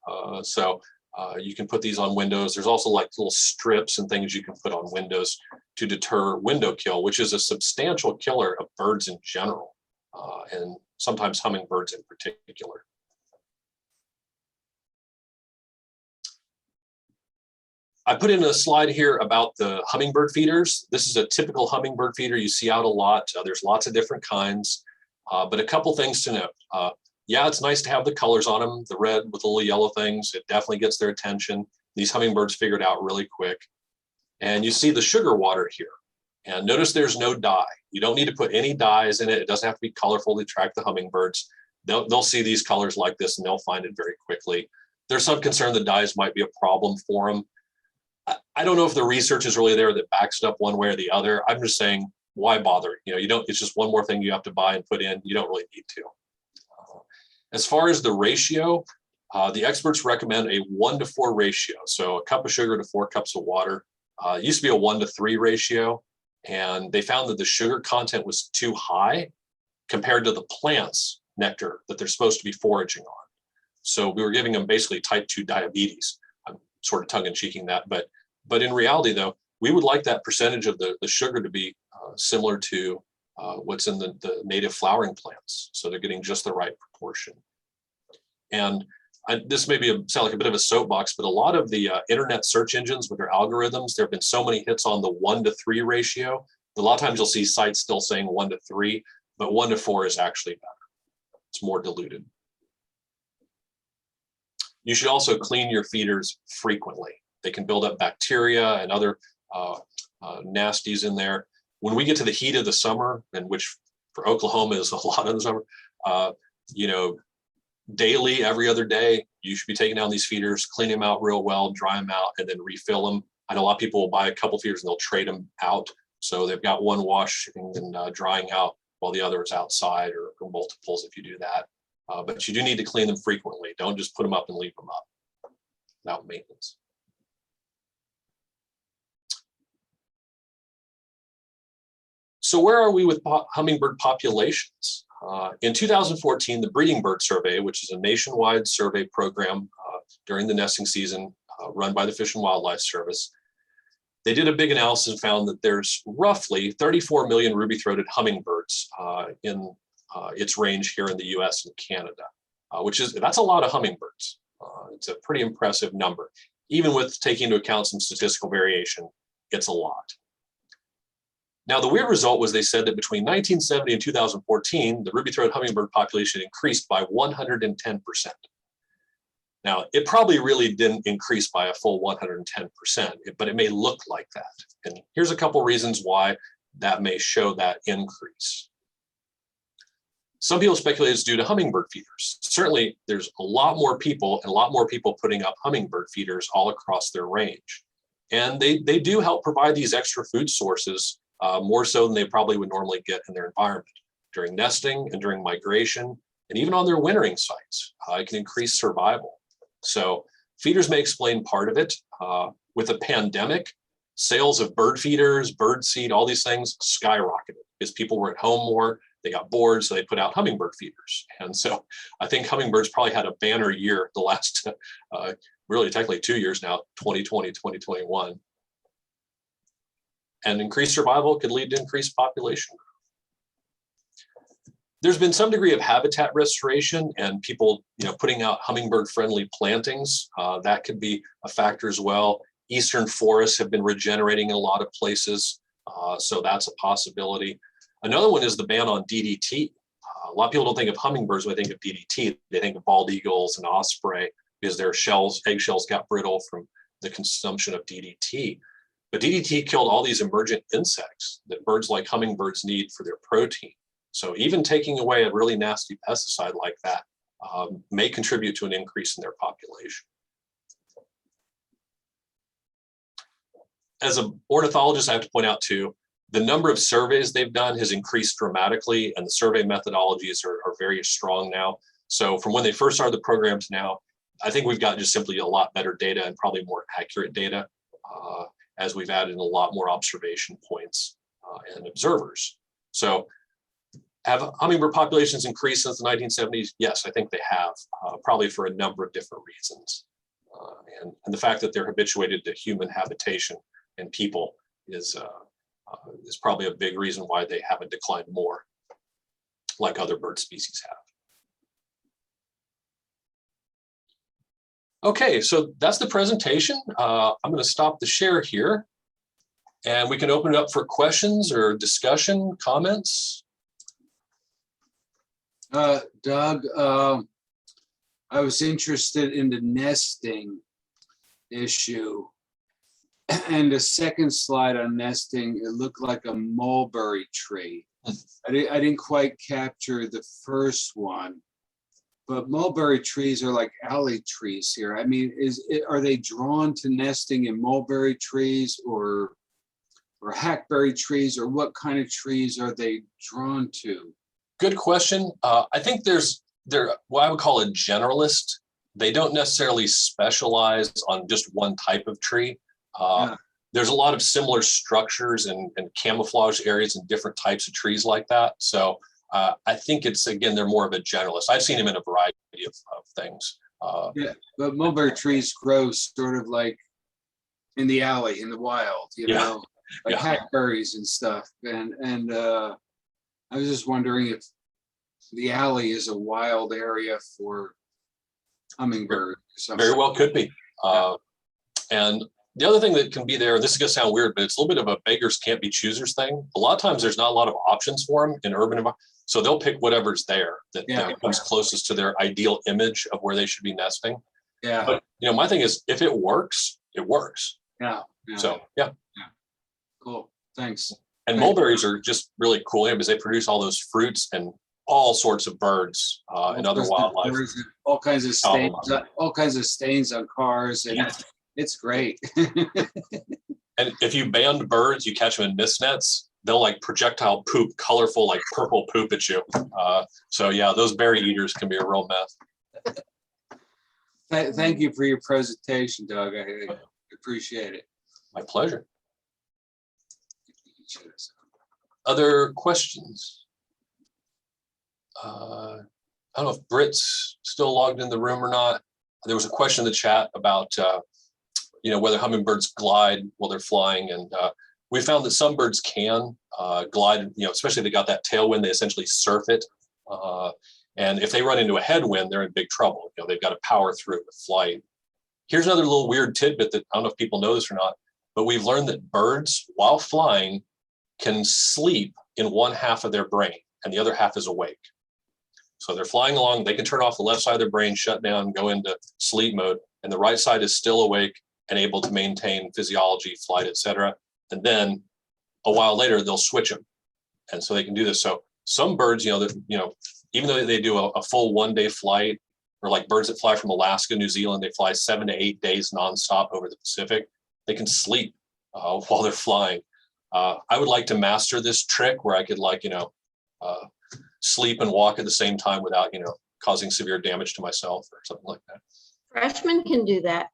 You can put these on windows. There's also like little strips and things you can put on windows to deter window kill, which is a substantial killer of birds in general, and sometimes hummingbirds in particular. I put in a slide here about the hummingbird feeders. This is a typical hummingbird feeder you see out a lot. There's lots of different kinds, but a couple things to note. Yeah, it's nice to have the colors on them, the red with the little yellow things. It definitely gets their attention. These hummingbirds figure it out really quick. And you see the sugar water here. And notice there's no dye. You don't need to put any dyes in it. It doesn't have to be colorful to attract the hummingbirds. They'll see these colors like this and they'll find it very quickly. There's some concern the dyes might be a problem for them. I don't know if the research is really there that backs it up one way or the other. I'm just saying, why bother? It's just one more thing you have to buy and put in. You don't really need to. As far as the ratio, the experts recommend a 1-to-4 ratio. So a cup of sugar to 4 cups of water. It used to be a 1-to-3 ratio. And they found that the sugar content was too high compared to the plant's nectar that they're supposed to be foraging on. So we were giving them basically type 2 diabetes. I'm sort of tongue-in-cheeking that, but in reality though, we would like that percentage of the sugar to be similar to what's in the native flowering plants. So they're getting just the right proportion. And this may sound like a bit of a soapbox, but a lot of the internet search engines with their algorithms, there have been so many hits on the 1-to-3 ratio. A lot of times you'll see sites still saying 1-to-3, but 1-to-4 is actually better. It's more diluted. You should also clean your feeders frequently. They can build up bacteria and other nasties in there. When we get to the heat of the summer, and which for Oklahoma is a lot in the summer, daily, every other day, you should be taking down these feeders, clean them out real well, dry them out, and then refill them. I know a lot of people will buy a couple feeders and they'll trade them out. So they've got one washing and drying out while the other is outside, or multiples if you do that. But you do need to clean them frequently. Don't just put them up and leave them up without maintenance. So where are we with hummingbird populations? In 2014, the Breeding Bird Survey, which is a nationwide survey program during the nesting season run by the Fish and Wildlife Service, they did a big analysis and found that there's roughly 34 million ruby-throated hummingbirds in its range here in the US and Canada, that's a lot of hummingbirds. It's a pretty impressive number. Even with taking into account some statistical variation, it's a lot. Now, the weird result was they said that between 1970 and 2014, the ruby-throated hummingbird population increased by 110%. Now, it probably really didn't increase by a full 110%, but it may look like that. And here's a couple reasons why that may show that increase. Some people speculate it's due to hummingbird feeders. Certainly, there's a lot more people putting up hummingbird feeders all across their range. And they do help provide these extra food sources more so than they probably would normally get in their environment during nesting and during migration, and even on their wintering sites. It can increase survival. So feeders may explain part of it. With a pandemic, sales of bird feeders, bird seed, all these things skyrocketed because people were at home more. They got bored, so they put out hummingbird feeders. And so I think hummingbirds probably had a banner year the last, really technically 2 years now, 2020, 2021. And increased survival could lead to increased population growth. There's been some degree of habitat restoration and people, putting out hummingbird-friendly plantings. That could be a factor as well. Eastern forests have been regenerating in a lot of places, so that's a possibility. Another one is the ban on DDT. A lot of people don't think of hummingbirds when they think of DDT. They think of bald eagles and osprey because their eggshells got brittle from the consumption of DDT. But DDT killed all these emergent insects that birds like hummingbirds need for their protein. So even taking away a really nasty pesticide like that may contribute to an increase in their population. As an ornithologist, I have to point out too, the number of surveys they've done has increased dramatically, and the survey methodologies are very strong now. So from when they first started the program to now, I think we've got just simply a lot better data and probably more accurate data as we've added a lot more observation points and observers. So have hummingbird populations increased since the 1970s? Yes, I think they have, probably for a number of different reasons. And the fact that they're habituated to human habitation and people is probably a big reason why they haven't declined more, like other bird species have. Okay, so that's the presentation. I'm going to stop the share here, and we can open it up for questions or discussion, comments. Doug, I was interested in the nesting issue. And the second slide on nesting, it looked like a mulberry tree. I didn't quite capture the first one, but mulberry trees are like alley trees here. I mean, are they drawn to nesting in mulberry trees or hackberry trees, or what kind of trees are they drawn to? Good question. I think they're what I would call a generalist. They don't necessarily specialize on just one type of tree. There's a lot of similar structures and camouflage areas in different types of trees like that. So I think again, they're more of a generalist. I've seen them in a variety of things. Yeah, but mulberry trees grow sort of like in the alley, in the wild, you know, like hackberries and stuff. And I was just wondering if the alley is a wild area for hummingbird. Very well could be. And the other thing that can be there, this is going to sound weird, but it's a little bit of a beggars can't be choosers thing. A lot of times there's not a lot of options for them in urban environments. So they'll pick whatever's there that comes closest to their ideal image of where they should be nesting. Yeah. But my thing is, if it works, it works. Yeah. So Cool. Thanks. And mulberries are just really cool because they produce all those fruits and all sorts of birds and other wildlife. All kinds of stains on cars, and it's great. And if you banned birds, you catch them in mist nets, they'll like projectile poop, colorful, like purple poop at you. So yeah, those berry eaters can be a real mess. Thank you for your presentation, Doug. I appreciate it. My pleasure. Other questions? I don't know if Britt's still logged in the room or not. There was a question in the chat about whether hummingbirds glide while they're flying, and we found that some birds can glide. Especially if they got that tailwind, they essentially surf it. And if they run into a headwind, they're in big trouble. They've got to power through it with flight. Here's another little weird tidbit that I don't know if people know this or not, but we've learned that birds, while flying, can sleep in one half of their brain and the other half is awake. So they're flying along, they can turn off the left side of their brain, shut down, go into sleep mode, and the right side is still awake and able to maintain physiology, flight, etc. And then a while later, they'll switch them. And so they can do this. So some birds, even though they do a full 1 day flight, or like birds that fly from Alaska, New Zealand, they fly 7 to 8 days nonstop over the Pacific. They can sleep while they're flying. I would like to master this trick where I could sleep and walk at the same time without, causing severe damage to myself or something like that. Freshmen can do that.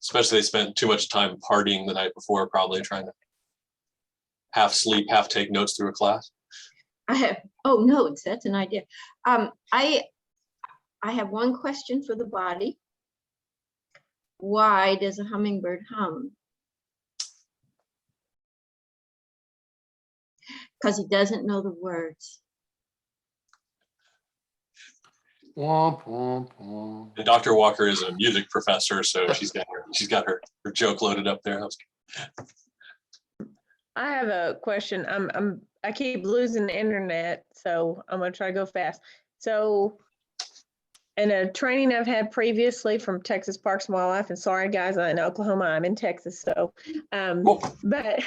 Especially they spent too much time partying the night before, probably trying to half sleep, half take notes through a class. Notes, that's an idea. I have one question for the body. Why does a hummingbird hum? Because he doesn't know the words. Womp, womp, womp. And Dr. Walker is a music professor, so she's got her joke loaded up there. I have a question. I keep losing the internet, so I'm gonna try to go fast. So in a training I've had previously from Texas Parks and Wildlife, and sorry guys, I'm in Oklahoma, I'm in Texas, so but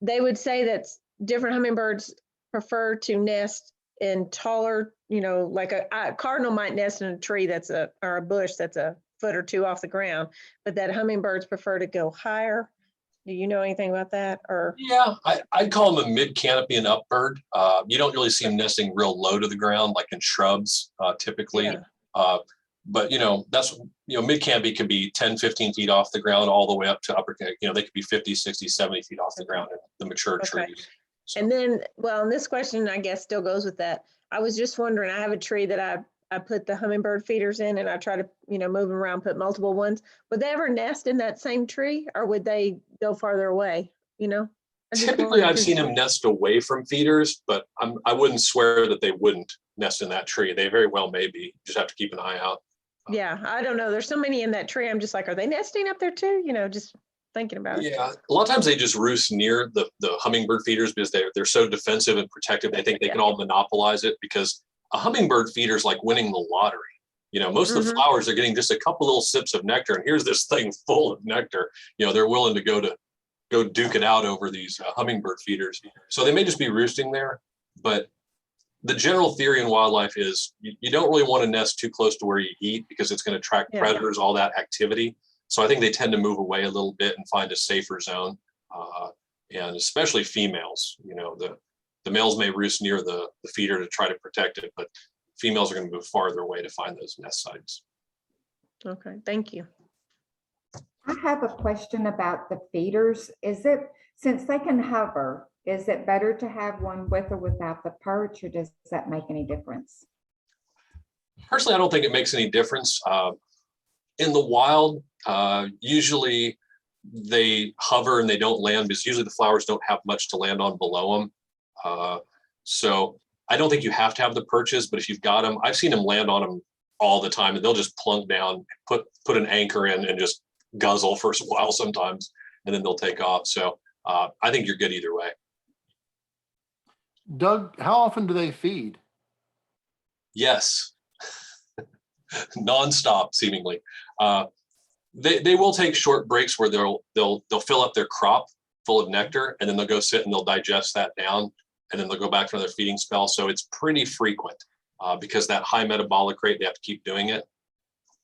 they would say that different hummingbirds prefer to nest in taller, like a cardinal might nest in a tree or a bush that's a foot or two off the ground, but that hummingbirds prefer to go higher. Do you know anything about that? Or yeah, I'd call them a mid canopy and up bird. You don't really see them nesting real low to the ground, like in shrubs, typically. Yeah. But, that's, mid-canopy can be 10, 15 feet off the ground all the way up to upper, they could be 50, 60, 70 feet off the ground in the mature Okay. trees. So, And then, well, and this question, I guess, still goes with that. I was just wondering, I have a tree that I put the hummingbird feeders in and I try to, move them around, put multiple ones. Would they ever nest in that same tree or would they go farther away? I just typically, wondered, I've 'cause- seen them nest away from feeders, but I wouldn't swear that they wouldn't nest in that tree. They very well may be. Just have to keep an eye out. Yeah, I don't know. There's so many in that tree. I'm just like, are they nesting up there too? Just thinking about it. Yeah, a lot of times they just roost near the hummingbird feeders because they're so defensive and protective. They think they can all monopolize it because a hummingbird feeder is like winning the lottery. Most of the Mhm. flowers are getting just a couple little sips of nectar, and here's this thing full of nectar. They're willing to go duke it out over these hummingbird feeders. So they may just be roosting there, but the general theory in wildlife is you don't really want to nest too close to where you eat because it's going to attract Yeah. predators, all that activity. So I think they tend to move away a little bit and find a safer zone. And especially females, the males may roost near the feeder to try to protect it, but females are going to move farther away to find those nest sites. Okay, thank you. I have a question about the feeders. Since they can hover, is it better to have one with or without the perch, or does that make any difference? Personally, I don't think it makes any difference. In the wild, usually they hover and they don't land because usually the flowers don't have much to land on below them. So I don't think you have to have the perches, but if you've got them, I've seen them land on them all the time and they'll just plunk down, put an anchor in and just guzzle for a while sometimes, and then they'll take off. So I think you're good either way. Doug, how often do they feed? Yes. Nonstop, seemingly. They will take short breaks where they'll fill up their crop full of nectar, and then they'll go sit and they'll digest that down, and then they'll go back for another feeding spell. So it's pretty frequent because that high metabolic rate, they have to keep doing it.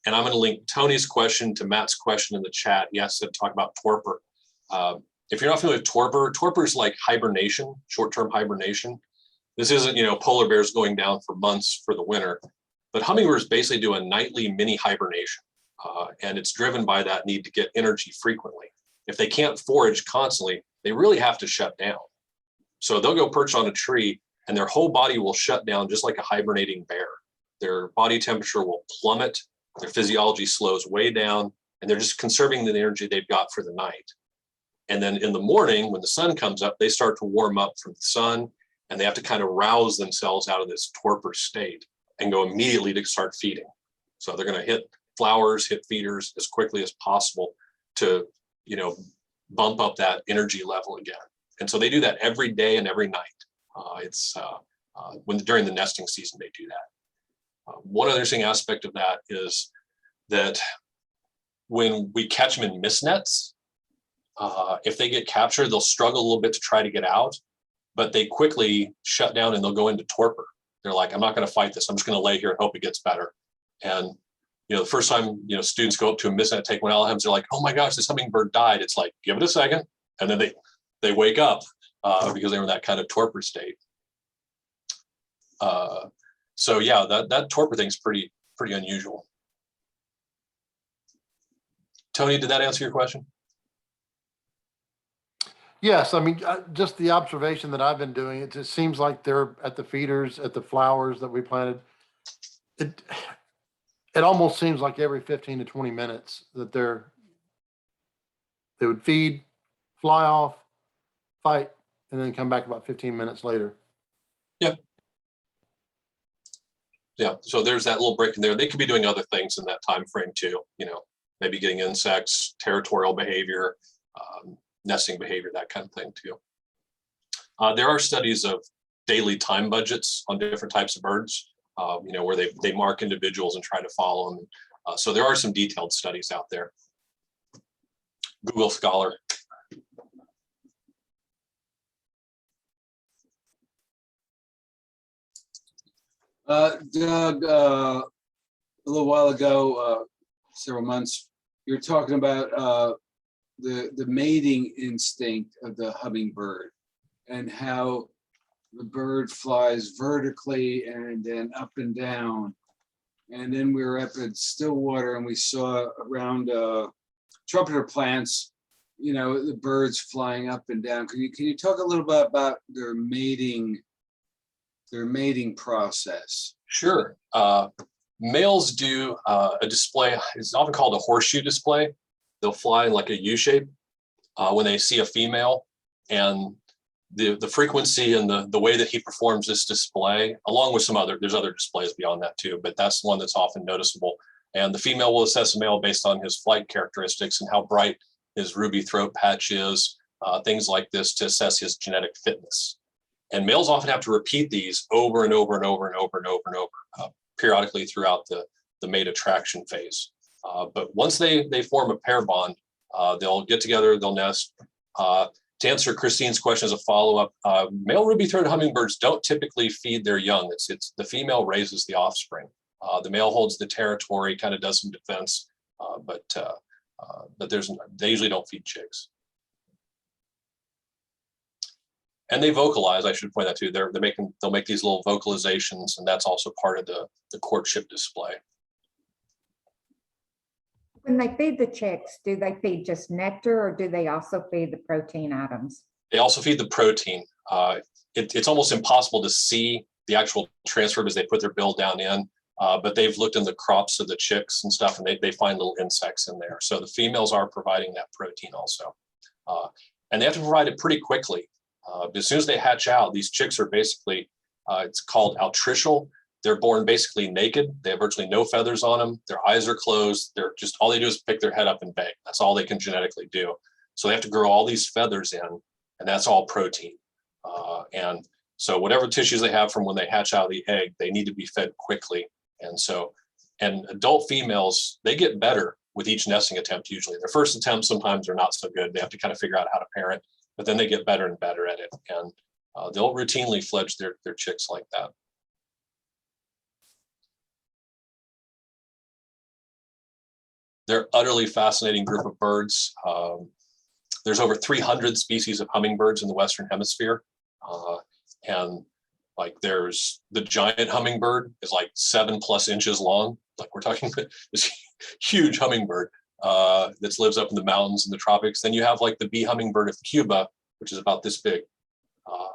And I'm going to link Tony's question to Matt's question in the chat. He asked to talk about torpor. If you're not familiar with torpor is like hibernation, short-term hibernation. This isn't, polar bears going down for months for the winter, but hummingbirds basically do a nightly mini hibernation. And it's driven by that need to get energy frequently. If they can't forage constantly, they really have to shut down. So they'll go perch on a tree and their whole body will shut down just like a hibernating bear. Their body temperature will plummet, their physiology slows way down, and they're just conserving the energy they've got for the night. And then in the morning, when the sun comes up, they start to warm up from the sun, and they have to kind of rouse themselves out of this torpor state and go immediately to start feeding. So they're going to hit flowers, hit feeders as quickly as possible to, bump up that energy level again. And so they do that every day and every night. During the nesting season, they do that. One other interesting aspect of that is that when we catch them in mist nets, if they get captured, they'll struggle a little bit to try to get out, but they quickly shut down and they'll go into torpor. They're like, I'm not going to fight this. I'm just going to lay here and hope it gets better. And the first time students go up to a mist net, take one out of them, they're like, oh my gosh, this hummingbird died. It's like, give it a second, and then they wake up because they were in that kind of torpor state. So yeah, that torpor thing's pretty unusual. Tony, did that answer your question? Yes, I mean, just the observation that I've been doing, it just seems like they're at the feeders, at the flowers that we planted. It almost seems like every 15 to 20 minutes that they would feed, fly off, fight, and then come back about 15 minutes later. Yeah, so there's that little break in there. They could be doing other things in that time frame too, maybe getting insects, territorial behavior, nesting behavior, that kind of thing too. There are studies of daily time budgets on different types of birds, where they mark individuals and try to follow them. So there are some detailed studies out there. Google Scholar. Doug, a little while ago, several months, you were talking about the mating instinct of the hummingbird and how the bird flies vertically and then up and down. And then we were up at Stillwater and we saw around trumpeter plants, you know, the birds flying up and down. Can you talk a little bit about their mating process? Sure. Males do a display. It's often called a horseshoe display. They'll fly in like a U shape when they see a female, and the frequency and the way that he performs this display, along with there's other displays beyond that too, but that's one that's often noticeable. And the female will assess the male based on his flight characteristics and how bright his ruby throat patch is, things like this to assess his genetic fitness. And males often have to repeat these over and over and over and over and over and over, periodically throughout the mate attraction phase. But once they form a pair bond, they'll get together, they'll nest. To answer Christine's question as a follow-up, male ruby-throated hummingbirds don't typically feed their young. It's the female raises the offspring. The male holds the territory, kind of does some defense, but they usually don't feed chicks. And they vocalize. I should point that too. They'll make these little vocalizations, and that's also part of the courtship display. When they feed the chicks, do they feed just nectar or do they also feed the protein items? They also feed the protein. It's almost impossible to see the actual transfer as they put their bill down in, but they've looked in the crops of the chicks and stuff, and they find little insects in there. So the females are providing that protein also. And they have to provide it pretty quickly. As soon as they hatch out, these chicks are basically, it's called altricial. They're born basically naked. They have virtually no feathers on them. Their eyes are closed. They're just, all they do is pick their head up and beg. That's all they can genetically do. So they have to grow all these feathers in, and that's all protein. And so whatever tissues they have from when they hatch out of the egg, they need to be fed quickly. And adult females, they get better with each nesting attempt usually. Their first attempts sometimes are not so good. They have to kind of figure out how to parent, but then they get better and better at it. And they'll routinely fledge their chicks like that. They're utterly fascinating group of birds. There's over 300 species of hummingbirds in the Western Hemisphere. And like there's the giant hummingbird is like 7+ inches long. Like we're talking about this huge hummingbird that lives up in the mountains in the tropics. Then you have like the bee hummingbird of Cuba, which is about this big.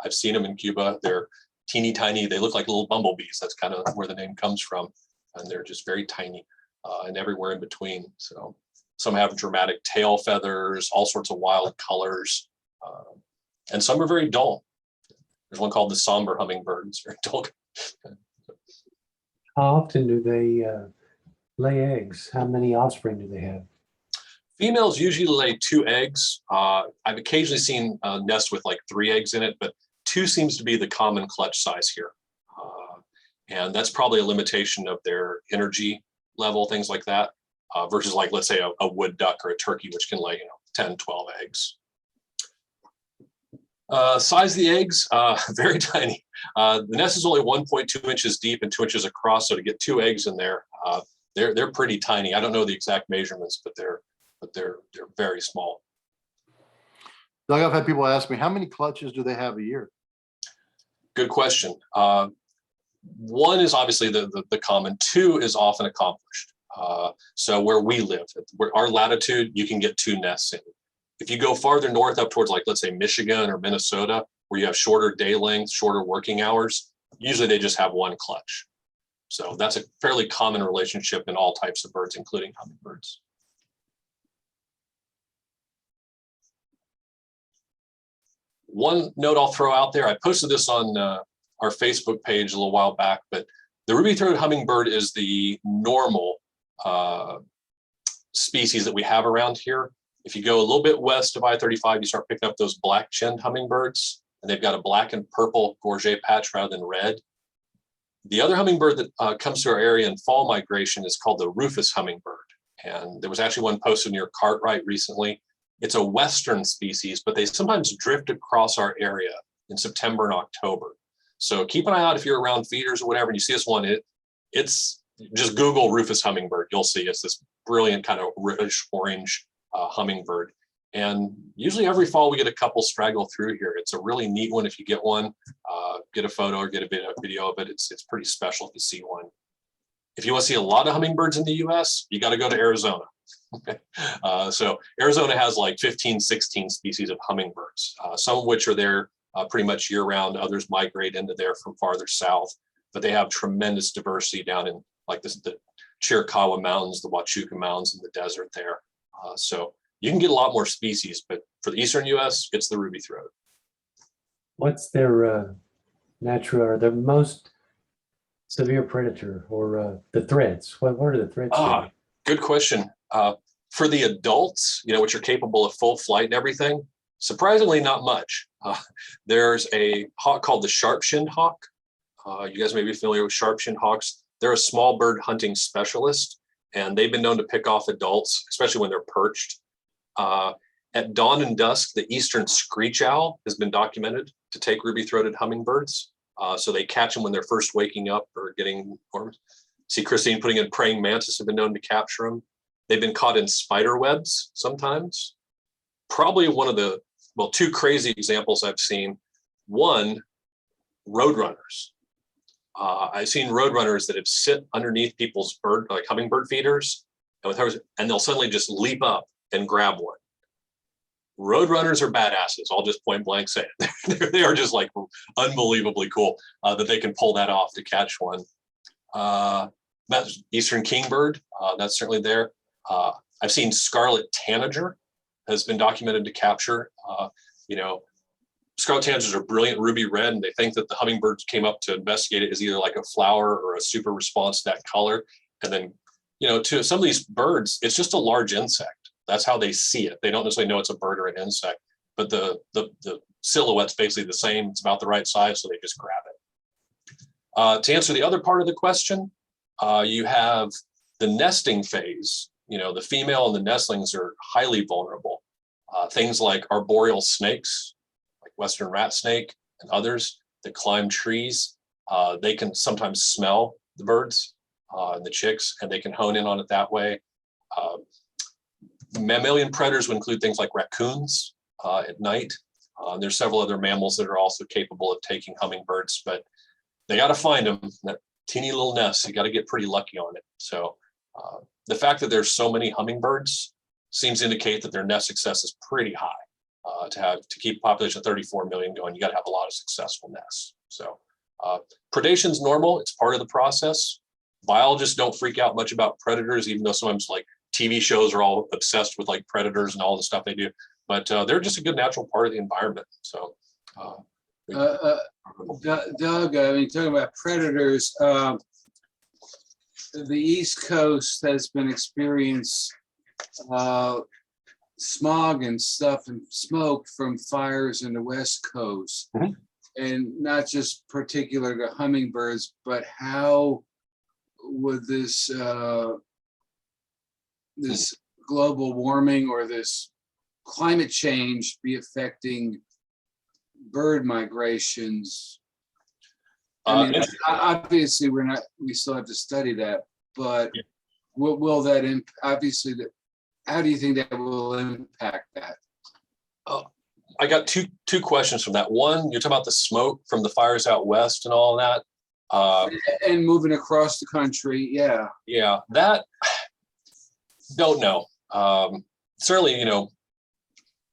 I've seen them in Cuba. They're teeny tiny. They look like little bumblebees. That's kind of where the name comes from. And they're just very tiny. And everywhere in between. So some have dramatic tail feathers, all sorts of wild colors, and some are very dull. There's one called the somber hummingbird. It's very dull. How often do they lay eggs? How many offspring do they have? Females usually lay 2 eggs. I've occasionally seen a nest with like 3 eggs in it, but 2 seems to be the common clutch size here. And that's probably a limitation of their energy level, things like that, versus like, let's say a wood duck or a turkey, which can lay, 10, 12 eggs. Size of the eggs, very tiny. The nest is only 1.2 inches deep and 2 inches across. So to get 2 eggs in there, they're pretty tiny. I don't know the exact measurements, but they're very small. Doug, I've had people ask me, how many clutches do they have a year? Good question. 1 is obviously the common. 2 is often accomplished. So where we live, our latitude, you can get 2 nests in. If you go farther north up towards like, let's say Michigan or Minnesota, where you have shorter day length, shorter working hours, usually they just have 1 clutch. So that's a fairly common relationship in all types of birds, including hummingbirds. One note I'll throw out there, I posted this on our Facebook page a little while back, but the ruby-throated hummingbird is the normal species that we have around here. If you go a little bit west of I-35, you start picking up those black-chinned hummingbirds, and they've got a black and purple gorget patch rather than red. The other hummingbird that comes to our area in fall migration is called the rufous hummingbird. And there was actually one posted near Cartwright recently. It's a Western species, but they sometimes drift across our area in September and October. So keep an eye out if you're around feeders or whatever, and you see this one, it's just Google rufous hummingbird. You'll see it's this brilliant kind of reddish orange hummingbird. And usually every fall we get a couple straggle through here. It's a really neat one if you get one, get a photo or get a video of it. It's pretty special to see one. If you want to see a lot of hummingbirds in the US, you got to go to Arizona. So Arizona has like 15, 16 species of hummingbirds, some of which are there pretty much year round. Others migrate into there from farther south, but they have tremendous diversity down in like the Chiricahua Mountains, the Huachuca Mountains, and the desert there. So you can get a lot more species, but for the Eastern US, it's the ruby-throated. What's their natural or the most severe predator or the threats? What are the threats? Good question. For the adults, which are capable of full flight and everything, surprisingly not much. There's a hawk called the sharp-shinned hawk. You guys may be familiar with sharp-shinned hawks. They're a small bird hunting specialist, and they've been known to pick off adults, especially when they're perched. At dawn and dusk, the eastern screech owl has been documented to take ruby-throated hummingbirds. So they catch them when they're first waking up or getting warm. See Christine putting in praying mantis have been known to capture them. They've been caught in spider webs sometimes. Probably one of the, two crazy examples I've seen. One, roadrunners. I've seen roadrunners that have sit underneath people's like hummingbird feeders, and they'll suddenly just leap up and grab one. Roadrunners are badasses. I'll just point blank say it. They are just like unbelievably cool that they can pull that off to catch one. That's eastern kingbird. That's certainly there. I've seen scarlet tanager has been documented to capture. Scarlet tanagers are brilliant ruby red, and they think that the hummingbirds came up to investigate it as either like a flower or a super response to that color. And then, to some of these birds, it's just a large insect. That's how they see it. They don't necessarily know it's a bird or an insect, but the silhouette's basically the same. It's about the right size, so they just grab it. To answer the other part of the question, you have the nesting phase. The female and the nestlings are highly vulnerable. Things like arboreal snakes, like western rat snake and others that climb trees, they can sometimes smell the birds and the chicks, and they can hone in on it that way. Mammalian predators would include things like raccoons at night. There's several other mammals that are also capable of taking hummingbirds, but they got to find them. That teeny little nest, you got to get pretty lucky on it. So the fact that there's so many hummingbirds seems to indicate that their nest success is pretty high. To keep population of 34 million going, you got to have a lot of successful nests. So predation's normal. It's part of the process. Biologists don't freak out much about predators, even though sometimes like TV shows are all obsessed with like predators and all the stuff they do, but they're just a good natural part of the environment. So, Doug, talking about predators, the East Coast has been experiencing smog and stuff and smoke from fires in the West Coast, and not just particular to hummingbirds, but how would this global warming or this climate change be affecting bird migrations? Obviously we still have to study that, but what will that obviously how do you think that will impact that? I got two questions from that. One, you're talking about the smoke from the fires out west and all that. And moving across the country, yeah. Yeah, that, don't know. Certainly,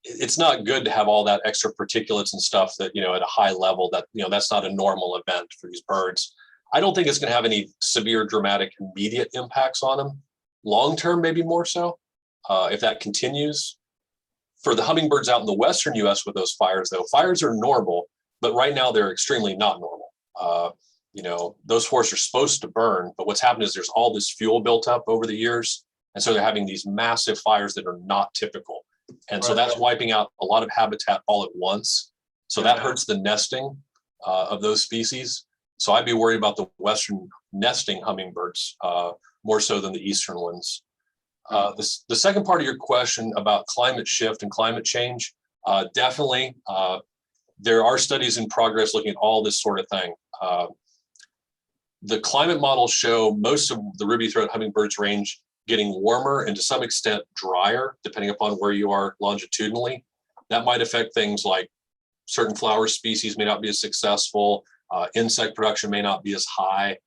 it's not good to have all that extra particulates and stuff that, at a high level that, that's not a normal event for these birds. I don't think it's going to have any severe, dramatic, immediate impacts on them. Long-term, maybe more so, if that continues. For the hummingbirds out in the Western US with those fires, though, fires are normal, but right now they're extremely not normal. Those forests are supposed to burn, but what's happened is there's all this fuel built up over the years. And so they're having these massive fires that are not typical. And so that's wiping out a lot of habitat all at once. So that hurts the nesting of those species. So I'd be worried about the Western nesting hummingbirds more so than the Eastern ones. The second part of your question about climate shift and climate change, definitely there are studies in progress looking at all this sort of thing. The climate models show most of the ruby-throated hummingbirds range getting warmer and to some extent drier, depending upon where you are longitudinally. That might affect things like certain flower species may not be as successful, insect production may not be as high.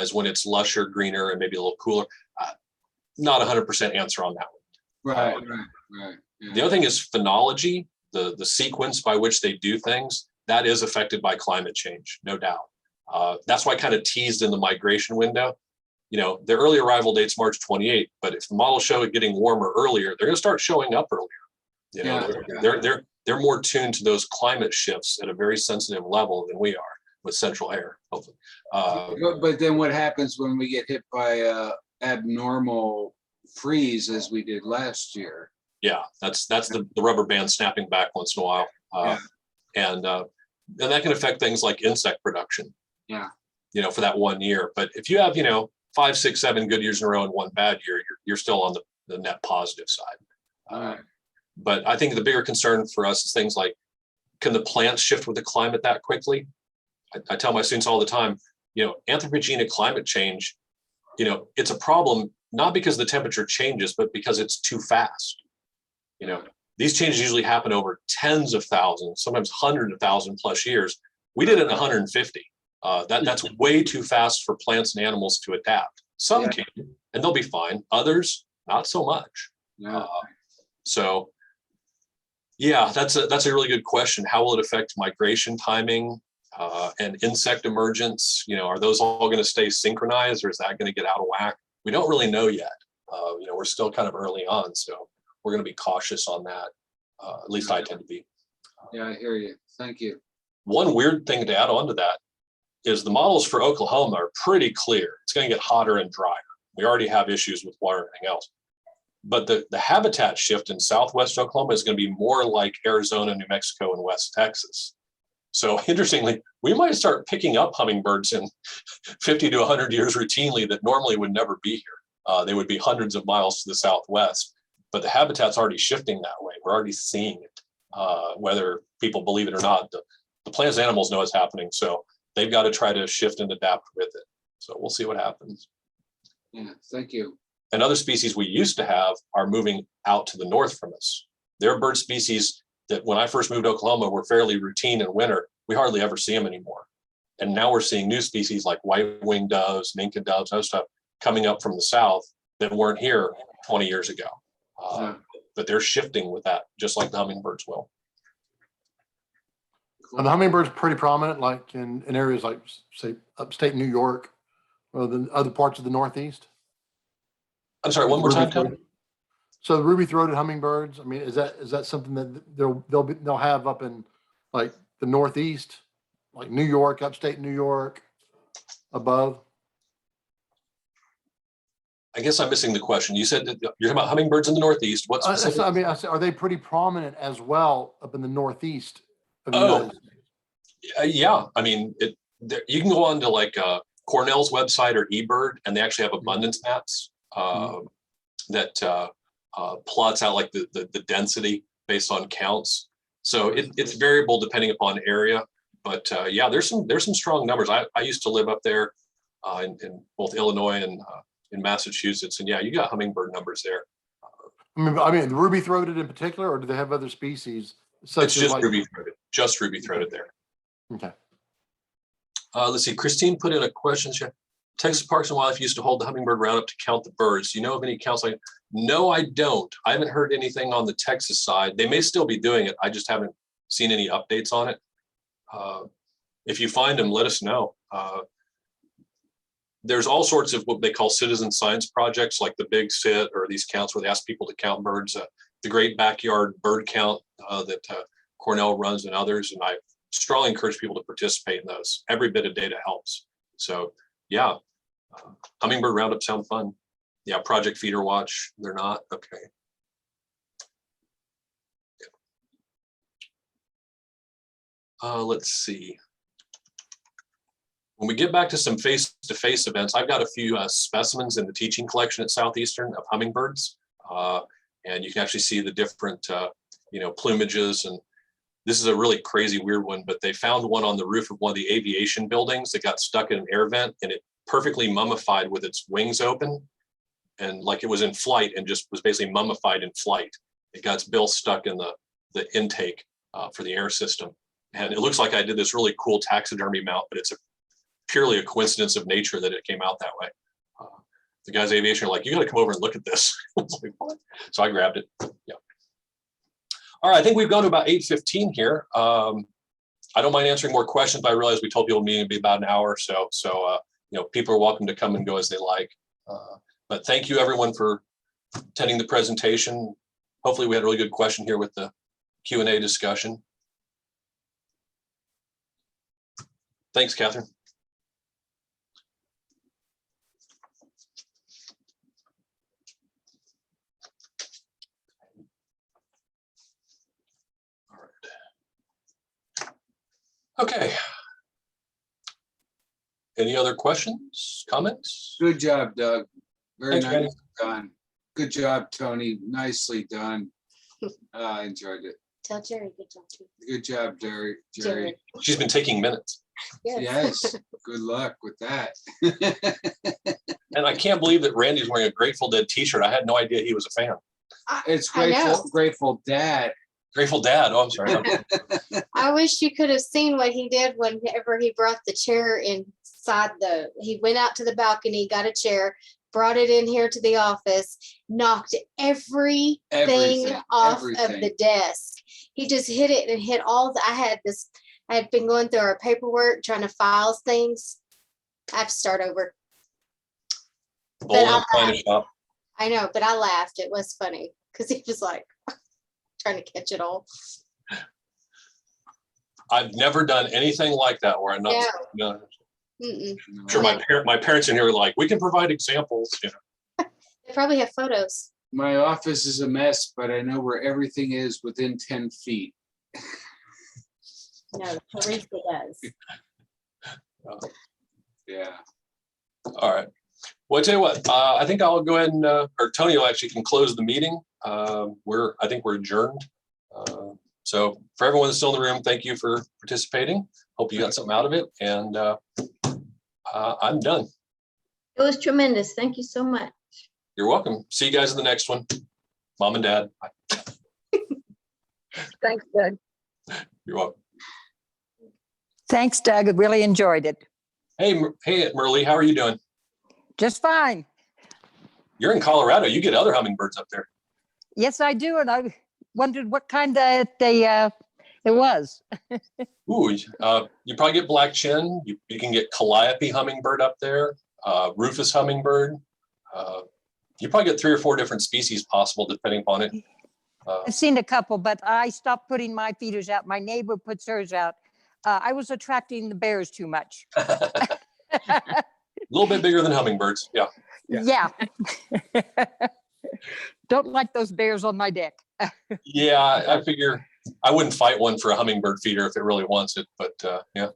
is when it's lusher, greener, and maybe a little cooler. Not 100% answer on that one. Right, right. Yeah. The other thing is phenology, the sequence by which they do things, that is affected by climate change, no doubt. That's why I kind of teased in the migration window. The early arrival date's March 28th, but if the models show it getting warmer earlier, they're going to start showing up earlier. They're more tuned to those climate shifts at a very sensitive level than we are with central air, hopefully. But then what happens when we get hit by abnormal freeze as we did last year? Yeah, that's the rubber band snapping back once in a while. And that can affect things like insect production. Yeah. For that 1 year. But if you have, 5, 6, 7 good years in a row and one bad year, you're still on the net positive side. All right. But I think the bigger concern for us is things like, can the plants shift with the climate that quickly? I tell my students all the time, anthropogenic climate change, it's a problem, not because the temperature changes, but because it's too fast. These changes usually happen over tens of thousands, sometimes hundreds of thousand plus years. We did it in 150. That's way too fast for plants and animals to adapt. Some can, and they'll be fine. Others, not so much. Yeah. So, yeah, that's a really good question. How will it affect migration timing and insect emergence? Are those all going to stay synchronized, or is that going to get out of whack? We don't really know yet. We're still kind of early on, so we're going to be cautious on that. At least I tend to be. Yeah, I hear you. Thank you. One weird thing to add on to that is the models for Oklahoma are pretty clear. It's going to get hotter and drier. We already have issues with water and everything else. But the habitat shift in Southwest Oklahoma is going to be more like Arizona, New Mexico, and West Texas. So interestingly, we might start picking up hummingbirds in 50 to 100 years routinely that normally would never be here. They would be hundreds of miles to the southwest, but the habitat's already shifting that way. We're already seeing it, whether people believe it or not. The plants and animals know it's happening, so they've got to try to shift and adapt with it. So we'll see what happens. Yeah, thank you. And other species we used to have are moving out to the north from us. There are bird species that when I first moved to Oklahoma were fairly routine in winter. We hardly ever see them anymore. And now we're seeing new species like white-winged doves, minka doves, other stuff coming up from the south that weren't here 20 years ago. But they're shifting with that, just like the hummingbirds will. Are the hummingbirds pretty prominent, like in areas like, say, upstate New York or the other parts of the Northeast? I'm sorry, one more time, Tony? So the ruby-throated hummingbirds, I mean, is that something that they'll have up in like the Northeast, like New York, upstate New York, above? I guess I'm missing the question. You said that you're talking about hummingbirds in the Northeast. What specific? I mean, I said, are they pretty prominent as well up in the Northeast of the United States? Yeah. I mean, you can go on to like Cornell's website or eBird, and they actually have abundance maps that plots out like the density based on counts. So it's variable depending upon area. But yeah, there's some strong numbers. I used to live up there in both Illinois and in Massachusetts, and yeah, you got hummingbird numbers there. I mean, the ruby-throated in particular, or do they have other species? It's just like ruby-throated, there. Okay. Let's see. Christine put in a question. Texas Parks and Wildlife used to hold the hummingbird roundup to count the birds. Do you know of any counts? No, I don't. I haven't heard anything on the Texas side. They may still be doing it. I just haven't seen any updates on it. If you find them, let us know. There's all sorts of what they call citizen science projects, like the Big Sit or these counts where they ask people to count birds. The Great Backyard Bird Count that Cornell runs and others. And I strongly encourage people to participate in those. Every bit of data helps. So yeah, hummingbird roundup sound fun. Yeah, Project Feeder Watch, they're not? Okay. Let's see. When we get back to some face-to-face events, I've got a few specimens in the teaching collection at Southeastern of hummingbirds. And you can actually see the different, plumages. And this is a really crazy, weird one, but they found one on the roof of one of the aviation buildings that got stuck in an air vent, and it perfectly mummified with its wings open. And like it was in flight and just was basically mummified in flight. It got its bill stuck in the intake for the air system. And it looks like I did this really cool taxidermy mount, but it's a purely a coincidence of nature that it came out that way. The guys at aviation are like, you got to come over and look at this. I was like, what? So I grabbed it. Yeah. All right, I think we've gone to about 8:15 here. I don't mind answering more questions, but I realize we told people the meeting would be about an hour or so. So, people are welcome to come and go as they like. But thank you everyone for attending the presentation. Hopefully we had a really good question here with the Q&A discussion. Thanks, Catherine. All right. Okay. Any other questions, comments? Good job, Doug. Very Thanks, Randy. nicely done. Good job, Tony. Nicely done. I enjoyed it. Tell Jerry, good job too. Good job, Jerry. Jerry. She's been taking minutes. Yes, good luck with that. And I can't believe that Randy's wearing a Grateful Dead t-shirt. I had no idea he was a fan. It's I know. Grateful Dad. Grateful Dad. Oh, I'm sorry. I wish you could have seen what he did whenever he brought the chair inside he went out to the balcony, got a chair, brought it in here to the office, knocked everything off of the desk. He just hit it and hit I had been going through our paperwork, trying to file things. I have to start over. Old enough kind of shop. I know, but I laughed. It was funny because he was like trying to catch it all. I've never done anything like that where I'm not. No. I'm sure my parents in here are like, we can provide examples. They probably have photos. My office is a mess, but I know where everything is within 10 feet. No, Teresa does. Yeah. All right. Well, I tell you what, I think I'll go ahead and, or Tony actually can close the meeting. I think we're adjourned. So for everyone that's still in the room, thank you for participating. Hope you got something out of it. And I'm done. It was tremendous. Thank you so much. You're welcome. See you guys in the next one. Mom and Dad. Bye. Thanks, Doug. You're welcome. Thanks, Doug. I really enjoyed it. Hey, Merle, how are you doing? Just fine. You're in Colorado. You get other hummingbirds up there. Yes, I do. And I wondered what kind it was. Ooh, you probably get black chin. You can get calliope hummingbird up there, rufous hummingbird. You probably get 3 or 4 different species possible depending upon it. I've seen a couple, but I stopped putting my feeders out. My neighbor puts hers out. I was attracting the bears too much. A little bit bigger than hummingbirds. Yeah. Yeah. Don't like those bears on my deck. Yeah, I figure I wouldn't fight one for a hummingbird feeder if it really wants it, but yeah.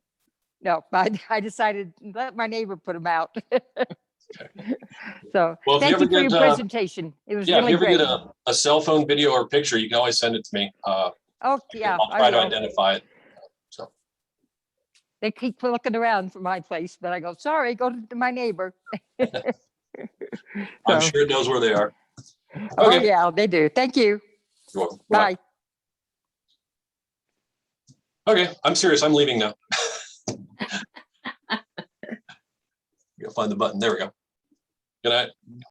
No, I decided to let my neighbor put them out. So Well, thank you for your presentation. It was yeah, really if you ever great. get a cell phone video or picture, you can always send it to me. Oh, yeah. I'll try to identify it. So They keep looking around for my place, but I go, sorry, go to my neighbor. I'm So, sure it knows where they are. oh, Okay. yeah, they do. Thank you. You're welcome. Bye. Okay, I'm serious. I'm leaving now. Gotta find the button. There we go. Good night.